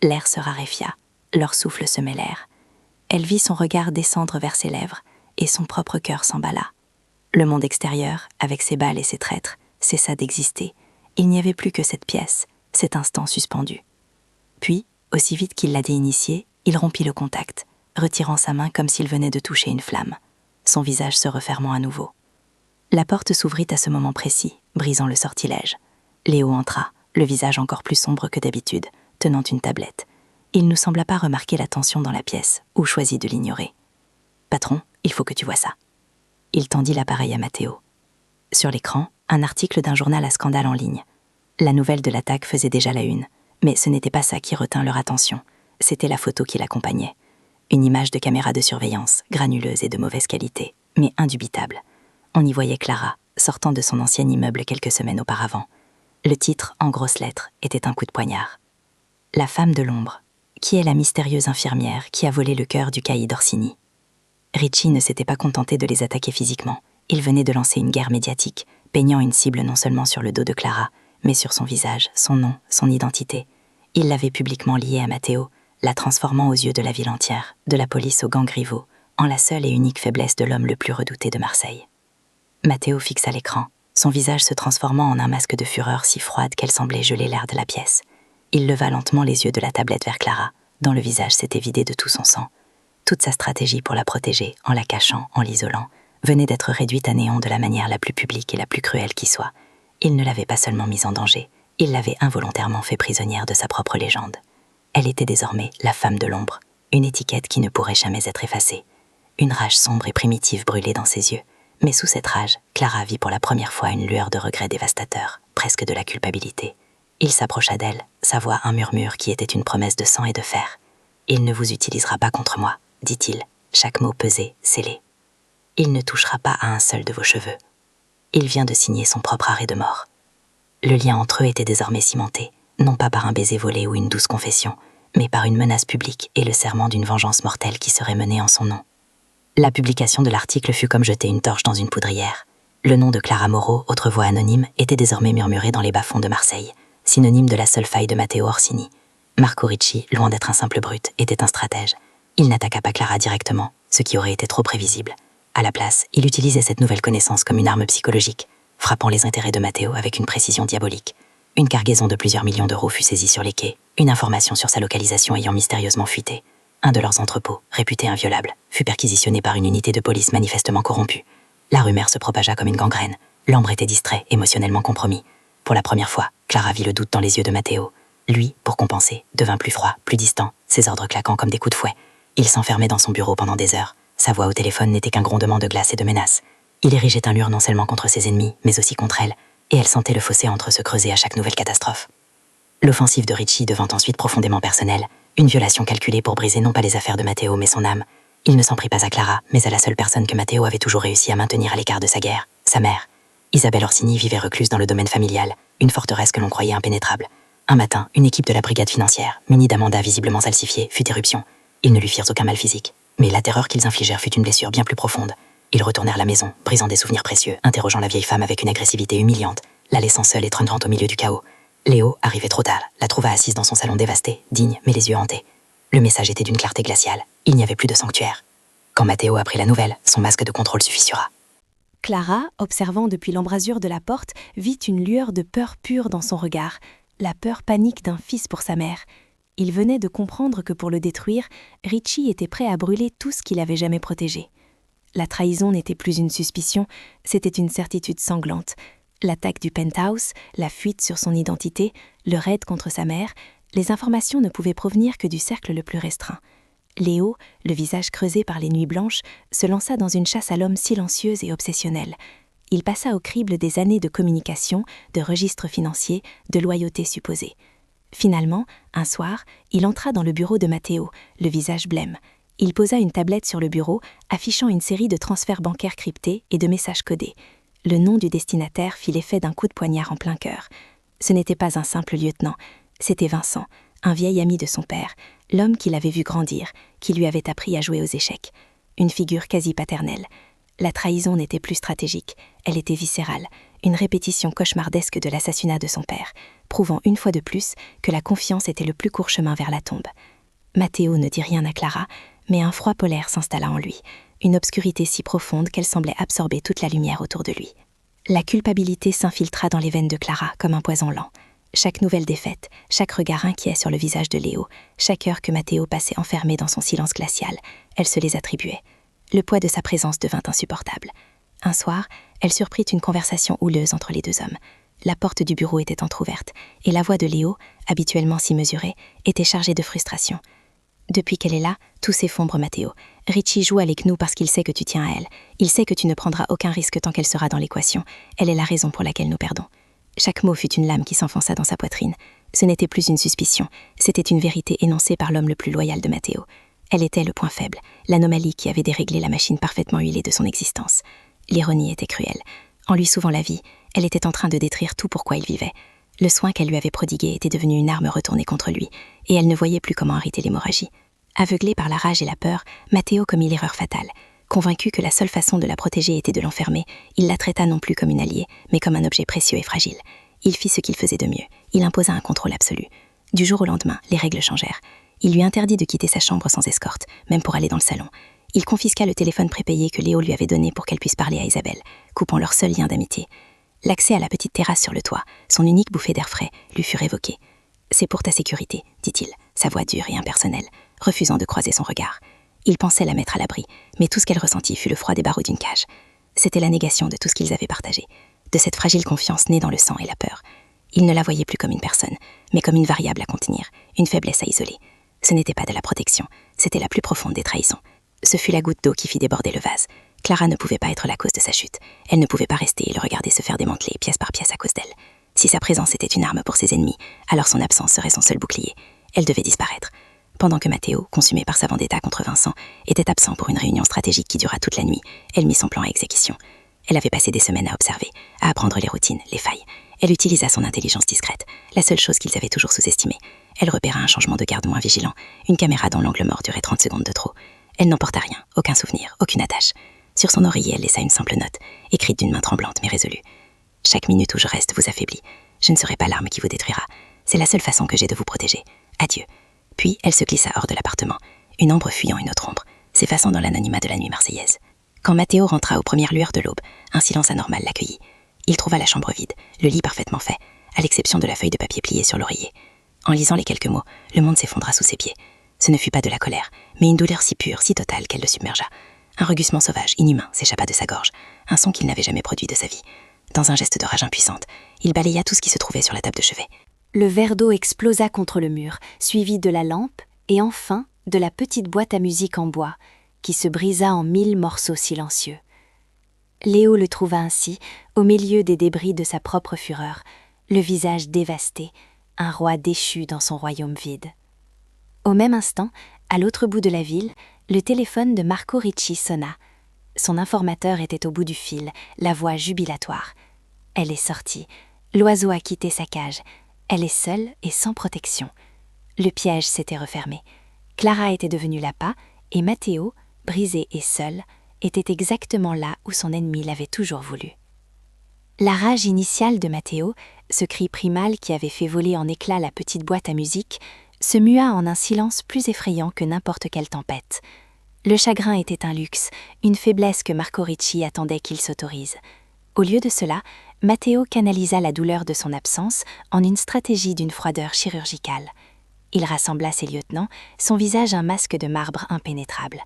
L'air se raréfia, leurs souffles se mêlèrent. Elle vit son regard descendre vers ses lèvres, et son propre cœur s'emballa. Le monde extérieur, avec ses balles et ses traîtres, cessa d'exister. Il n'y avait plus que cette pièce, cet instant suspendu. Puis, aussi vite qu'il l'avait initié, il rompit le contact, retirant sa main comme s'il venait de toucher une flamme, son visage se refermant à nouveau. La porte s'ouvrit à ce moment précis, brisant le sortilège. Léo entra, le visage encore plus sombre que d'habitude, tenant une tablette. Il ne sembla pas remarquer la tension dans la pièce, ou choisit de l'ignorer. « Patron, il faut que tu vois ça. » Il tendit l'appareil à Matteo. Sur l'écran, un article d'un journal à scandale en ligne. La nouvelle de l'attaque faisait déjà la une, mais ce n'était pas ça qui retint leur attention, c'était la photo qui l'accompagnait. Une image de caméra de surveillance, granuleuse et de mauvaise qualité, mais indubitable. On y voyait Clara, sortant de son ancien immeuble quelques semaines auparavant. Le titre, en grosses lettres, était un coup de poignard. La femme de l'ombre, qui est la mystérieuse infirmière qui a volé le cœur du caïd Orsini. Ricci ne s'était pas contenté de les attaquer physiquement. Il venait de lancer une guerre médiatique, peignant une cible non seulement sur le dos de Clara, mais sur son visage, son nom, son identité. Il l'avait publiquement liée à Matteo, la transformant aux yeux de la ville entière, de la police aux gangs rivaux, en la seule et unique faiblesse de l'homme le plus redouté de Marseille. Matteo fixa l'écran, son visage se transformant en un masque de fureur si froide qu'elle semblait geler l'air de la pièce. Il leva lentement les yeux de la tablette vers Clara, dont le visage s'était vidé de tout son sang. Toute sa stratégie pour la protéger, en la cachant, en l'isolant, venait d'être réduite à néant de la manière la plus publique et la plus cruelle qui soit. Il ne l'avait pas seulement mise en danger, il l'avait involontairement fait prisonnière de sa propre légende. Elle était désormais la femme de l'ombre, une étiquette qui ne pourrait jamais être effacée. Une rage sombre et primitive brûlait dans ses yeux, mais sous cette rage, Clara vit pour la première fois une lueur de regret dévastateur, presque de la culpabilité. Il s'approcha d'elle, sa voix un murmure qui était une promesse de sang et de fer. « Il ne vous utilisera pas contre moi, » dit-il, chaque mot pesé, scellé. « Il ne touchera pas à un seul de vos cheveux. » Il vient de signer son propre arrêt de mort. Le lien entre eux était désormais cimenté, non pas par un baiser volé ou une douce confession, mais par une menace publique et le serment d'une vengeance mortelle qui serait menée en son nom. La publication de l'article fut comme jeter une torche dans une poudrière. Le nom de Clara Moreau, autre voix anonyme, était désormais murmuré dans les bas-fonds de Marseille, synonyme de la seule faille de Matteo Orsini. Marco Ricci, loin d'être un simple brute, était un stratège. Il n'attaqua pas Clara directement, ce qui aurait été trop prévisible. À la place, il utilisait cette nouvelle connaissance comme une arme psychologique, frappant les intérêts de Matteo avec une précision diabolique. Une cargaison de plusieurs millions d'euros fut saisie sur les quais, une information sur sa localisation ayant mystérieusement fuité. Un de leurs entrepôts, réputé inviolable, fut perquisitionné par une unité de police manifestement corrompue. La rumeur se propagea comme une gangrène. L'Ambre était distrait, émotionnellement compromis. Pour la première fois, Clara vit le doute dans les yeux de Matteo. Lui, pour compenser, devint plus froid, plus distant, ses ordres claquant comme des coups de fouet. Il s'enfermait dans son bureau pendant des heures. Sa voix au téléphone n'était qu'un grondement de glace et de menaces. Il érigeait un mur non seulement contre ses ennemis, mais aussi contre elle, et elle sentait le fossé entre eux se creuser à chaque nouvelle catastrophe. L'offensive de Richie devint ensuite profondément personnelle, une violation calculée pour briser non pas les affaires de Matteo mais son âme. Il ne s'en prit pas à Clara, mais à la seule personne que Matteo avait toujours réussi à maintenir à l'écart de sa guerre, sa mère. Isabelle Orsini vivait recluse dans le domaine familial, une forteresse que l'on croyait impénétrable. Un matin, une équipe de la brigade financière, munie d'Amanda visiblement salsifiée, fit éruption. Ils ne lui firent aucun mal physique, mais la terreur qu'ils infligèrent fut une blessure bien plus profonde. Ils retournèrent la maison, brisant des souvenirs précieux, interrogeant la vieille femme avec une agressivité humiliante, la laissant seule et trônant au milieu du chaos. Léo, arrivé trop tard, la trouva assise dans son salon dévasté, digne, mais les yeux hantés. Le message était d'une clarté glaciale. Il n'y avait plus de sanctuaire. Quand Matteo apprit la nouvelle, son masque de contrôle se fissura. Clara, observant depuis l'embrasure de la porte, vit une lueur de peur pure dans son regard, la peur panique d'un fils pour sa mère. Il venait de comprendre que pour le détruire, Richie était prêt à brûler tout ce qu'il avait jamais protégé. La trahison n'était plus une suspicion, c'était une certitude sanglante. L'attaque du penthouse, la fuite sur son identité, le raid contre sa mère, les informations ne pouvaient provenir que du cercle le plus restreint. Léo, le visage creusé par les nuits blanches, se lança dans une chasse à l'homme silencieuse et obsessionnelle. Il passa au crible des années de communication, de registres financiers, de loyauté supposée. Finalement, un soir, il entra dans le bureau de Matteo, le visage blême. Il posa une tablette sur le bureau, affichant une série de transferts bancaires cryptés et de messages codés. Le nom du destinataire fit l'effet d'un coup de poignard en plein cœur. Ce n'était pas un simple lieutenant, c'était Vincent, un vieil ami de son père, l'homme qui l'avait vu grandir, qui lui avait appris à jouer aux échecs. Une figure quasi paternelle. La trahison n'était plus stratégique, elle était viscérale, une répétition cauchemardesque de l'assassinat de son père, prouvant une fois de plus que la confiance était le plus court chemin vers la tombe. Matteo ne dit rien à Clara, mais un froid polaire s'installa en lui, une obscurité si profonde qu'elle semblait absorber toute la lumière autour de lui. La culpabilité s'infiltra dans les veines de Clara comme un poison lent. Chaque nouvelle défaite, chaque regard inquiet sur le visage de Léo, chaque heure que Matteo passait enfermé dans son silence glacial, elle se les attribuait. Le poids de sa présence devint insupportable. Un soir, elle surprit une conversation houleuse entre les deux hommes. La porte du bureau était entr'ouverte, et la voix de Léo, habituellement si mesurée, était chargée de frustration. « Depuis qu'elle est là, tout s'effondre, Matteo. Richie joue avec nous parce qu'il sait que tu tiens à elle. Il sait que tu ne prendras aucun risque tant qu'elle sera dans l'équation. Elle est la raison pour laquelle nous perdons. » Chaque mot fut une lame qui s'enfonça dans sa poitrine. Ce n'était plus une suspicion, c'était une vérité énoncée par l'homme le plus loyal de Matteo. Elle était le point faible, l'anomalie qui avait déréglé la machine parfaitement huilée de son existence. L'ironie était cruelle. En lui sauvant la vie, elle était en train de détruire tout pour quoi il vivait. Le soin qu'elle lui avait prodigué était devenu une arme retournée contre lui, et elle ne voyait plus comment arrêter l'hémorragie. Aveuglé par la rage et la peur, Matteo commit l'erreur fatale. Convaincu que la seule façon de la protéger était de l'enfermer, il la traita non plus comme une alliée, mais comme un objet précieux et fragile. Il fit ce qu'il faisait de mieux. Il imposa un contrôle absolu. Du jour au lendemain, les règles changèrent. Il lui interdit de quitter sa chambre sans escorte, même pour aller dans le salon. Il confisqua le téléphone prépayé que Léo lui avait donné pour qu'elle puisse parler à Isabelle, coupant leur seul lien d'amitié. L'accès à la petite terrasse sur le toit, son unique bouffée d'air frais, lui fut révoqué. « C'est pour ta sécurité », dit-il, sa voix dure et impersonnelle, refusant de croiser son regard. Il pensait la mettre à l'abri, mais tout ce qu'elle ressentit fut le froid des barreaux d'une cage. C'était la négation de tout ce qu'ils avaient partagé, de cette fragile confiance née dans le sang et la peur. Il ne la voyait plus comme une personne, mais comme une variable à contenir, une faiblesse à isoler. Ce n'était pas de la protection, c'était la plus profonde des trahisons. Ce fut la goutte d'eau qui fit déborder le vase. Clara ne pouvait pas être la cause de sa chute. Elle ne pouvait pas rester et le regarder se faire démanteler pièce par pièce à cause d'elle. Si sa présence était une arme pour ses ennemis, alors son absence serait son seul bouclier. Elle devait disparaître. Pendant que Matteo, consumé par sa vendetta contre Vincent, était absent pour une réunion stratégique qui dura toute la nuit, elle mit son plan à exécution. Elle avait passé des semaines à observer, à apprendre les routines, les failles. Elle utilisa son intelligence discrète, la seule chose qu'ils avaient toujours sous-estimée. Elle repéra un changement de garde moins vigilant, une caméra dont l'angle mort durait 30 secondes de trop. Elle n'emporta rien, aucun souvenir, aucune attache. Sur son oreiller, elle laissa une simple note, écrite d'une main tremblante mais résolue. « Chaque minute où je reste vous affaiblit. Je ne serai pas l'arme qui vous détruira. C'est la seule façon que j'ai de vous protéger. Adieu. » Puis elle se glissa hors de l'appartement, une ombre fuyant une autre ombre, s'effaçant dans l'anonymat de la nuit marseillaise. Quand Matteo rentra aux premières lueurs de l'aube, un silence anormal l'accueillit. Il trouva la chambre vide, le lit parfaitement fait, à l'exception de la feuille de papier pliée sur l'oreiller. En lisant les quelques mots, le monde s'effondra sous ses pieds. Ce ne fut pas de la colère, mais une douleur si pure, si totale qu'elle le submergea. Un rugissement sauvage, inhumain, s'échappa de sa gorge, un son qu'il n'avait jamais produit de sa vie. Dans un geste de rage impuissante, il balaya tout ce qui se trouvait sur la table de chevet. Le verre d'eau explosa contre le mur, suivi de la lampe et enfin de la petite boîte à musique en bois, qui se brisa en 1000 morceaux silencieux. Léo le trouva ainsi, au milieu des débris de sa propre fureur, le visage dévasté, un roi déchu dans son royaume vide. Au même instant, à l'autre bout de la ville, le téléphone de Marco Ricci sonna. Son informateur était au bout du fil, la voix jubilatoire. Elle est sortie. L'oiseau a quitté sa cage. Elle est seule et sans protection. Le piège s'était refermé. Clara était devenue l'appât et Matteo, brisé et seul, était exactement là où son ennemi l'avait toujours voulu. La rage initiale de Matteo, ce cri primal qui avait fait voler en éclats la petite boîte à musique, se mua en un silence plus effrayant que n'importe quelle tempête. Le chagrin était un luxe, une faiblesse que Marco Ricci attendait qu'il s'autorise. Au lieu de cela, Matteo canalisa la douleur de son absence en une stratégie d'une froideur chirurgicale. Il rassembla ses lieutenants, son visage un masque de marbre impénétrable.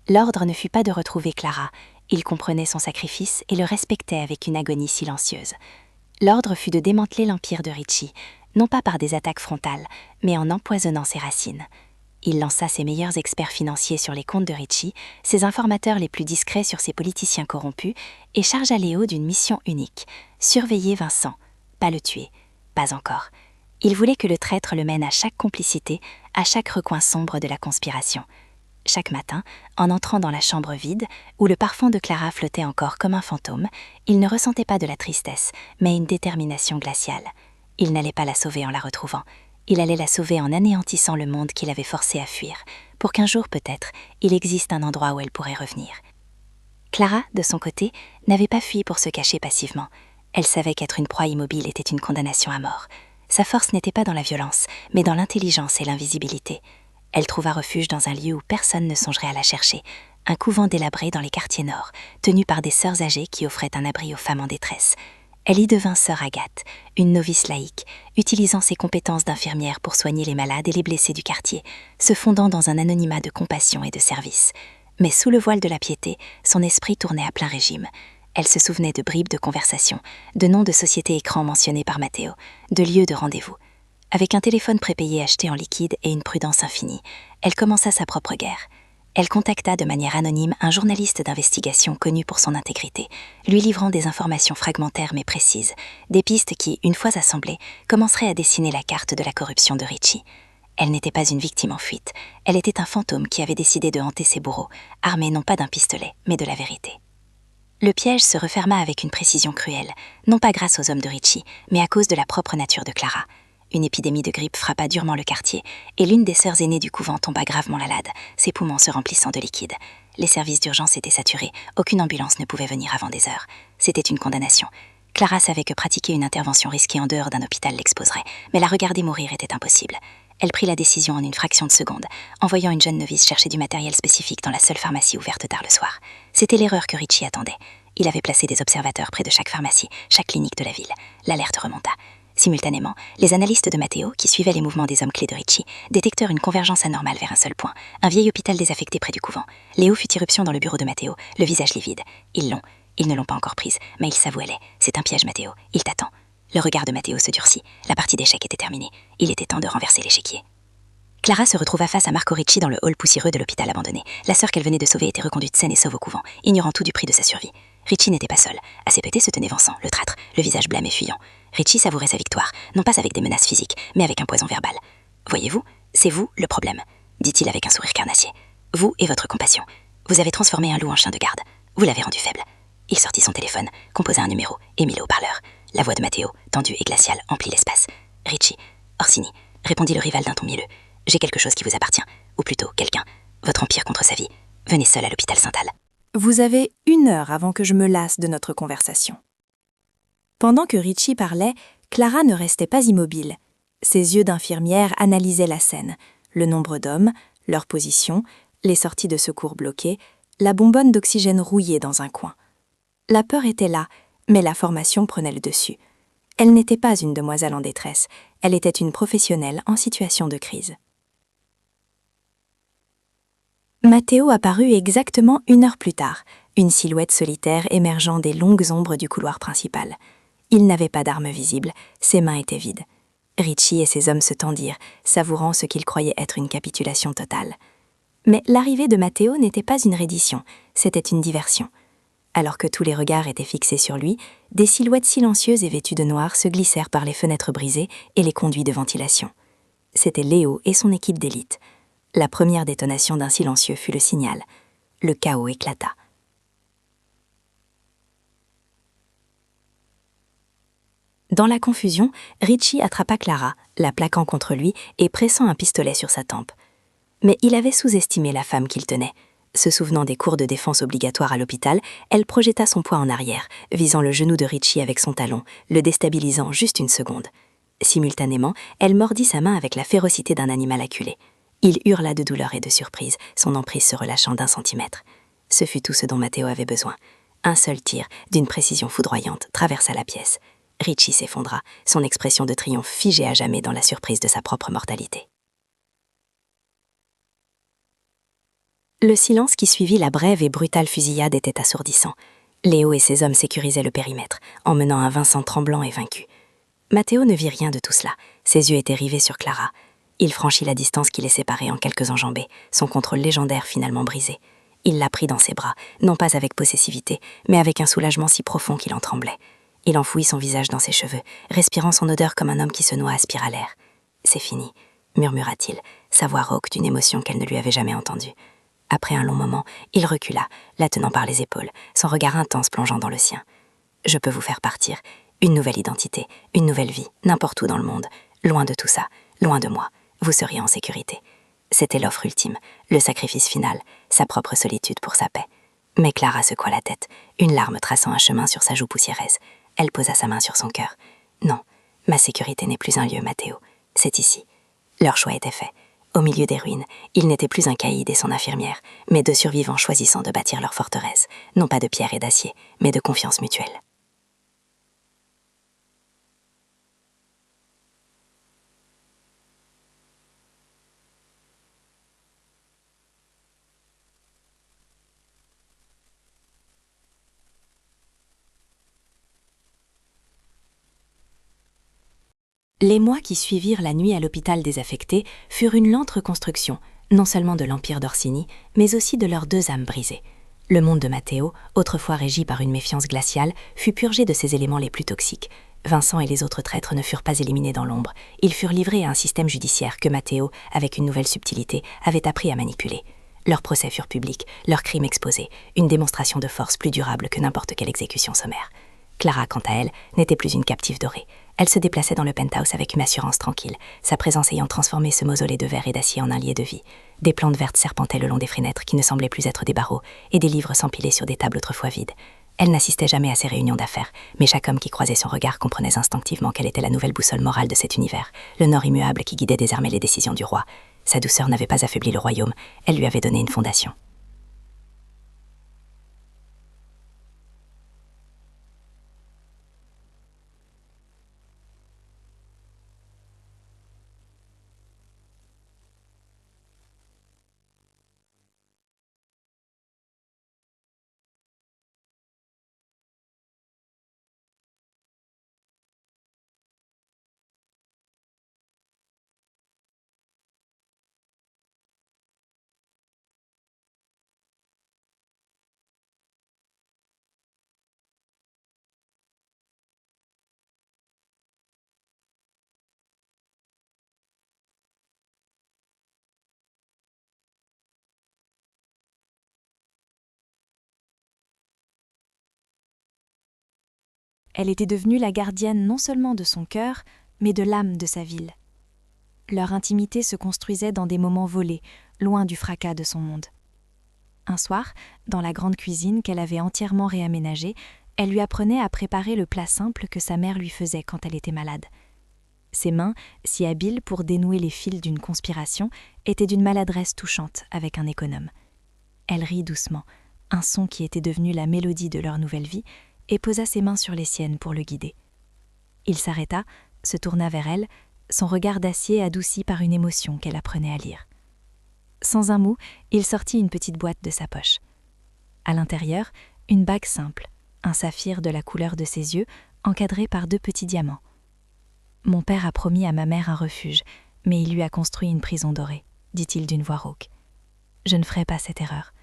L'ordre ne fut pas de retrouver Clara. Il comprenait son sacrifice et le respectait avec une agonie silencieuse. L'ordre fut de démanteler l'empire de Ricci, non pas par des attaques frontales, mais en empoisonnant ses racines. Il lança ses meilleurs experts financiers sur les comptes de Ricci, ses informateurs les plus discrets sur ses politiciens corrompus, et chargea Léo d'une mission unique, surveiller Vincent, pas le tuer, pas encore. Il voulait que le traître le mène à chaque complicité, à chaque recoin sombre de la conspiration. Chaque matin, en entrant dans la chambre vide, où le parfum de Clara flottait encore comme un fantôme, il ne ressentait pas de la tristesse, mais une détermination glaciale. Il n'allait pas la sauver en la retrouvant. Il allait la sauver en anéantissant le monde qu'il avait forcé à fuir, pour qu'un jour peut-être, il existe un endroit où elle pourrait revenir. Clara, de son côté, n'avait pas fui pour se cacher passivement. Elle savait qu'être une proie immobile était une condamnation à mort. Sa force n'était pas dans la violence, mais dans l'intelligence et l'invisibilité. Elle trouva refuge dans un lieu où personne ne songerait à la chercher, un couvent délabré dans les quartiers nord, tenu par des sœurs âgées qui offraient un abri aux femmes en détresse. Elle y devint sœur Agathe, une novice laïque, utilisant ses compétences d'infirmière pour soigner les malades et les blessés du quartier, se fondant dans un anonymat de compassion et de service. Mais sous le voile de la piété, son esprit tournait à plein régime. Elle se souvenait de bribes de conversation, de noms de sociétés écrans mentionnés par Matteo, de lieux de rendez-vous. Avec un téléphone prépayé acheté en liquide et une prudence infinie, elle commença sa propre guerre. Elle contacta de manière anonyme un journaliste d'investigation connu pour son intégrité, lui livrant des informations fragmentaires mais précises, des pistes qui, une fois assemblées, commenceraient à dessiner la carte de la corruption de Ricci. Elle n'était pas une victime en fuite, elle était un fantôme qui avait décidé de hanter ses bourreaux, armé non pas d'un pistolet, mais de la vérité. Le piège se referma avec une précision cruelle, non pas grâce aux hommes de Ricci, mais à cause de la propre nature de Clara. Une épidémie de grippe frappa durement le quartier, et l'une des sœurs aînées du couvent tomba gravement malade, ses poumons se remplissant de liquide. Les services d'urgence étaient saturés, aucune ambulance ne pouvait venir avant des heures. C'était une condamnation. Clara savait que pratiquer une intervention risquée en dehors d'un hôpital l'exposerait, mais la regarder mourir était impossible. Elle prit la décision en une fraction de seconde, envoyant une jeune novice chercher du matériel spécifique dans la seule pharmacie ouverte tard le soir. C'était l'erreur que Ricci attendait. Il avait placé des observateurs près de chaque pharmacie, chaque clinique de la ville. L'alerte remonta. Simultanément, les analystes de Matteo, qui suivaient les mouvements des hommes clés de Ricci, détectèrent une convergence anormale vers un seul point, un vieil hôpital désaffecté près du couvent. Léo fit irruption dans le bureau de Matteo, le visage livide. Ils ne l'ont pas encore prise, mais ils savent où elle est. C'est un piège, Matteo. Il t'attend. Le regard de Matteo se durcit. La partie d'échecs était terminée. Il était temps de renverser l'échiquier. Clara se retrouva face à Marco Ricci dans le hall poussiéreux de l'hôpital abandonné. La sœur qu'elle venait de sauver était reconduite saine et sauve au couvent, ignorant tout du prix de sa survie. Ricci n'était pas seul. À ses côtés se tenait Vincent, le traître, le visage blême et fuyant. Ricci savourait sa victoire, non pas avec des menaces physiques, mais avec un poison verbal. « Voyez-vous, c'est vous le problème », dit-il avec un sourire carnassier. « Vous et votre compassion. Vous avez transformé un loup en chien de garde. Vous l'avez rendu faible. » Il sortit son téléphone, composa un numéro et mit le haut-parleur. La voix de Matteo, tendue et glaciale, emplit l'espace. « Ricci, Orsini », répondit le rival d'un ton mielleux. « J'ai quelque chose qui vous appartient, ou plutôt quelqu'un. Votre empire contre sa vie. Venez seul à l'hôpital Saint-Al. » Vous avez 1 heure avant que je me lasse de notre conversation. Pendant que Ricci parlait, Clara ne restait pas immobile. Ses yeux d'infirmière analysaient la scène, le nombre d'hommes, leur position, les sorties de secours bloquées, la bonbonne d'oxygène rouillée dans un coin. La peur était là, mais la formation prenait le dessus. Elle n'était pas une demoiselle en détresse, elle était une professionnelle en situation de crise. Matteo apparut exactement 1 heure plus tard, une silhouette solitaire émergeant des longues ombres du couloir principal. Il n'avait pas d'arme visible, ses mains étaient vides. Richie et ses hommes se tendirent, savourant ce qu'ils croyaient être une capitulation totale. Mais l'arrivée de Matteo n'était pas une reddition, c'était une diversion. Alors que tous les regards étaient fixés sur lui, des silhouettes silencieuses et vêtues de noir se glissèrent par les fenêtres brisées et les conduits de ventilation. C'était Léo et son équipe d'élite. La première détonation d'un silencieux fut le signal. Le chaos éclata. Dans la confusion, Richie attrapa Clara, la plaquant contre lui et pressant un pistolet sur sa tempe. Mais il avait sous-estimé la femme qu'il tenait. Se souvenant des cours de défense obligatoires à l'hôpital, elle projeta son poing en arrière, visant le genou de Richie avec son talon, le déstabilisant juste 1 seconde. Simultanément, elle mordit sa main avec la férocité d'un animal acculé. Il hurla de douleur et de surprise, son emprise se relâchant d'1 centimètre. Ce fut tout ce dont Matteo avait besoin. Un seul tir, d'une précision foudroyante, traversa la pièce. Richie s'effondra, son expression de triomphe figée à jamais dans la surprise de sa propre mortalité. Le silence qui suivit la brève et brutale fusillade était assourdissant. Léo et ses hommes sécurisaient le périmètre, emmenant un Vincent tremblant et vaincu. Matteo ne vit rien de tout cela, ses yeux étaient rivés sur Clara. Il franchit la distance qui les séparait en quelques enjambées, son contrôle légendaire finalement brisé. Il la prit dans ses bras, non pas avec possessivité, mais avec un soulagement si profond qu'il en tremblait. Il enfouit son visage dans ses cheveux, respirant son odeur comme un homme qui se noie aspire à l'air. « C'est fini », murmura-t-il, sa voix rauque d'une émotion qu'elle ne lui avait jamais entendue. Après un long moment, il recula, la tenant par les épaules, son regard intense plongeant dans le sien. « Je peux vous faire partir. Une nouvelle identité, une nouvelle vie, n'importe où dans le monde. Loin de tout ça, loin de moi. Vous seriez en sécurité. » C'était l'offre ultime, le sacrifice final, sa propre solitude pour sa paix. Mais Clara secoua la tête, une larme traçant un chemin sur sa joue poussiéreuse. Elle posa sa main sur son cœur. « Non, ma sécurité n'est plus un lieu, Matteo. C'est ici. » Leur choix était fait. Au milieu des ruines, il n'était plus un caïd et son infirmière, mais 2 survivants choisissant de bâtir leur forteresse, non pas de pierre et d'acier, mais de confiance mutuelle. Les mois qui suivirent la nuit à l'hôpital désaffecté furent une lente reconstruction, non seulement de l'empire d'Orsini, mais aussi de leurs 2 âmes brisées. Le monde de Matteo, autrefois régi par une méfiance glaciale, fut purgé de ses éléments les plus toxiques. Vincent et les autres traîtres ne furent pas éliminés dans l'ombre. Ils furent livrés à un système judiciaire que Matteo, avec une nouvelle subtilité, avait appris à manipuler. Leurs procès furent publics, leurs crimes exposés, une démonstration de force plus durable que n'importe quelle exécution sommaire. Clara, quant à elle, n'était plus une captive dorée. Elle se déplaçait dans le penthouse avec une assurance tranquille, sa présence ayant transformé ce mausolée de verre et d'acier en un lieu de vie. Des plantes vertes serpentaient le long des fenêtres qui ne semblaient plus être des barreaux, et des livres s'empilaient sur des tables autrefois vides. Elle n'assistait jamais à ces réunions d'affaires, mais chaque homme qui croisait son regard comprenait instinctivement qu'elle était la nouvelle boussole morale de cet univers, le nord immuable qui guidait désormais les décisions du roi. Sa douceur n'avait pas affaibli le royaume, elle lui avait donné une fondation. Elle était devenue la gardienne non seulement de son cœur, mais de l'âme de sa ville. Leur intimité se construisait dans des moments volés, loin du fracas de son monde. Un soir, dans la grande cuisine qu'elle avait entièrement réaménagée, elle lui apprenait à préparer le plat simple que sa mère lui faisait quand elle était malade. Ses mains, si habiles pour dénouer les fils d'une conspiration, étaient d'une maladresse touchante avec un économe. Elle rit doucement, un son qui était devenu la mélodie de leur nouvelle vie, et posa ses mains sur les siennes pour le guider. Il s'arrêta, se tourna vers elle, son regard d'acier adouci par une émotion qu'elle apprenait à lire. Sans un mot, il sortit une petite boîte de sa poche. À l'intérieur, une bague simple, un saphir de la couleur de ses yeux, encadré par 2 petits diamants. Mon père a promis à ma mère un refuge, mais il lui a construit une prison dorée, dit-il d'une voix rauque. Je ne ferai pas cette erreur.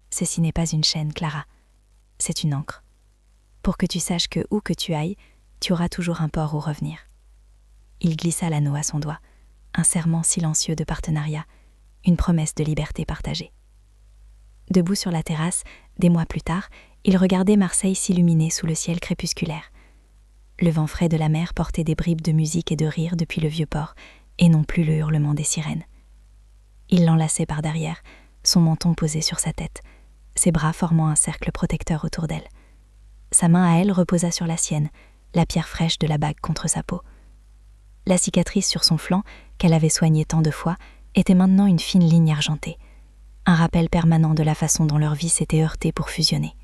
Ceci n'est pas une chaîne, Clara. C'est une ancre. Pour que tu saches que, où que tu ailles, tu auras toujours un port où revenir. Il glissa l'anneau à son doigt, un serment silencieux de partenariat, une promesse de liberté partagée. Debout sur la terrasse, des mois plus tard, il regardait Marseille s'illuminer sous le ciel crépusculaire. Le vent frais de la mer portait des bribes de musique et de rire depuis le vieux port, et non plus le hurlement des sirènes. Il l'enlaçait par derrière, son menton posé sur sa tête, ses bras formant un cercle protecteur autour d'elle. Sa main à elle reposa sur la sienne, la pierre fraîche de la bague contre sa peau. La cicatrice sur son flanc, qu'elle avait soignée tant de fois, était maintenant une fine ligne argentée, un rappel permanent de la façon dont leur vie s'était heurtée pour fusionner.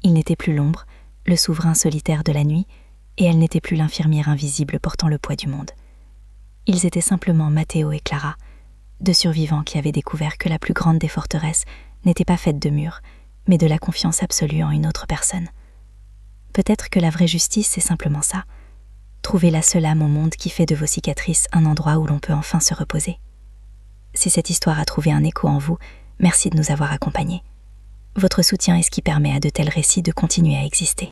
Il n'était plus l'ombre, le souverain solitaire de la nuit, et elle n'était plus l'infirmière invisible portant le poids du monde. Ils étaient simplement Matteo et Clara, 2 survivants qui avaient découvert que la plus grande des forteresses n'était pas faite de murs, mais de la confiance absolue en une autre personne. Peut-être que la vraie justice, c'est simplement ça. Trouver la seule âme au monde qui fait de vos cicatrices un endroit où l'on peut enfin se reposer. Si cette histoire a trouvé un écho en vous, merci de nous avoir accompagnés. Votre soutien est ce qui permet à de tels récits de continuer à exister.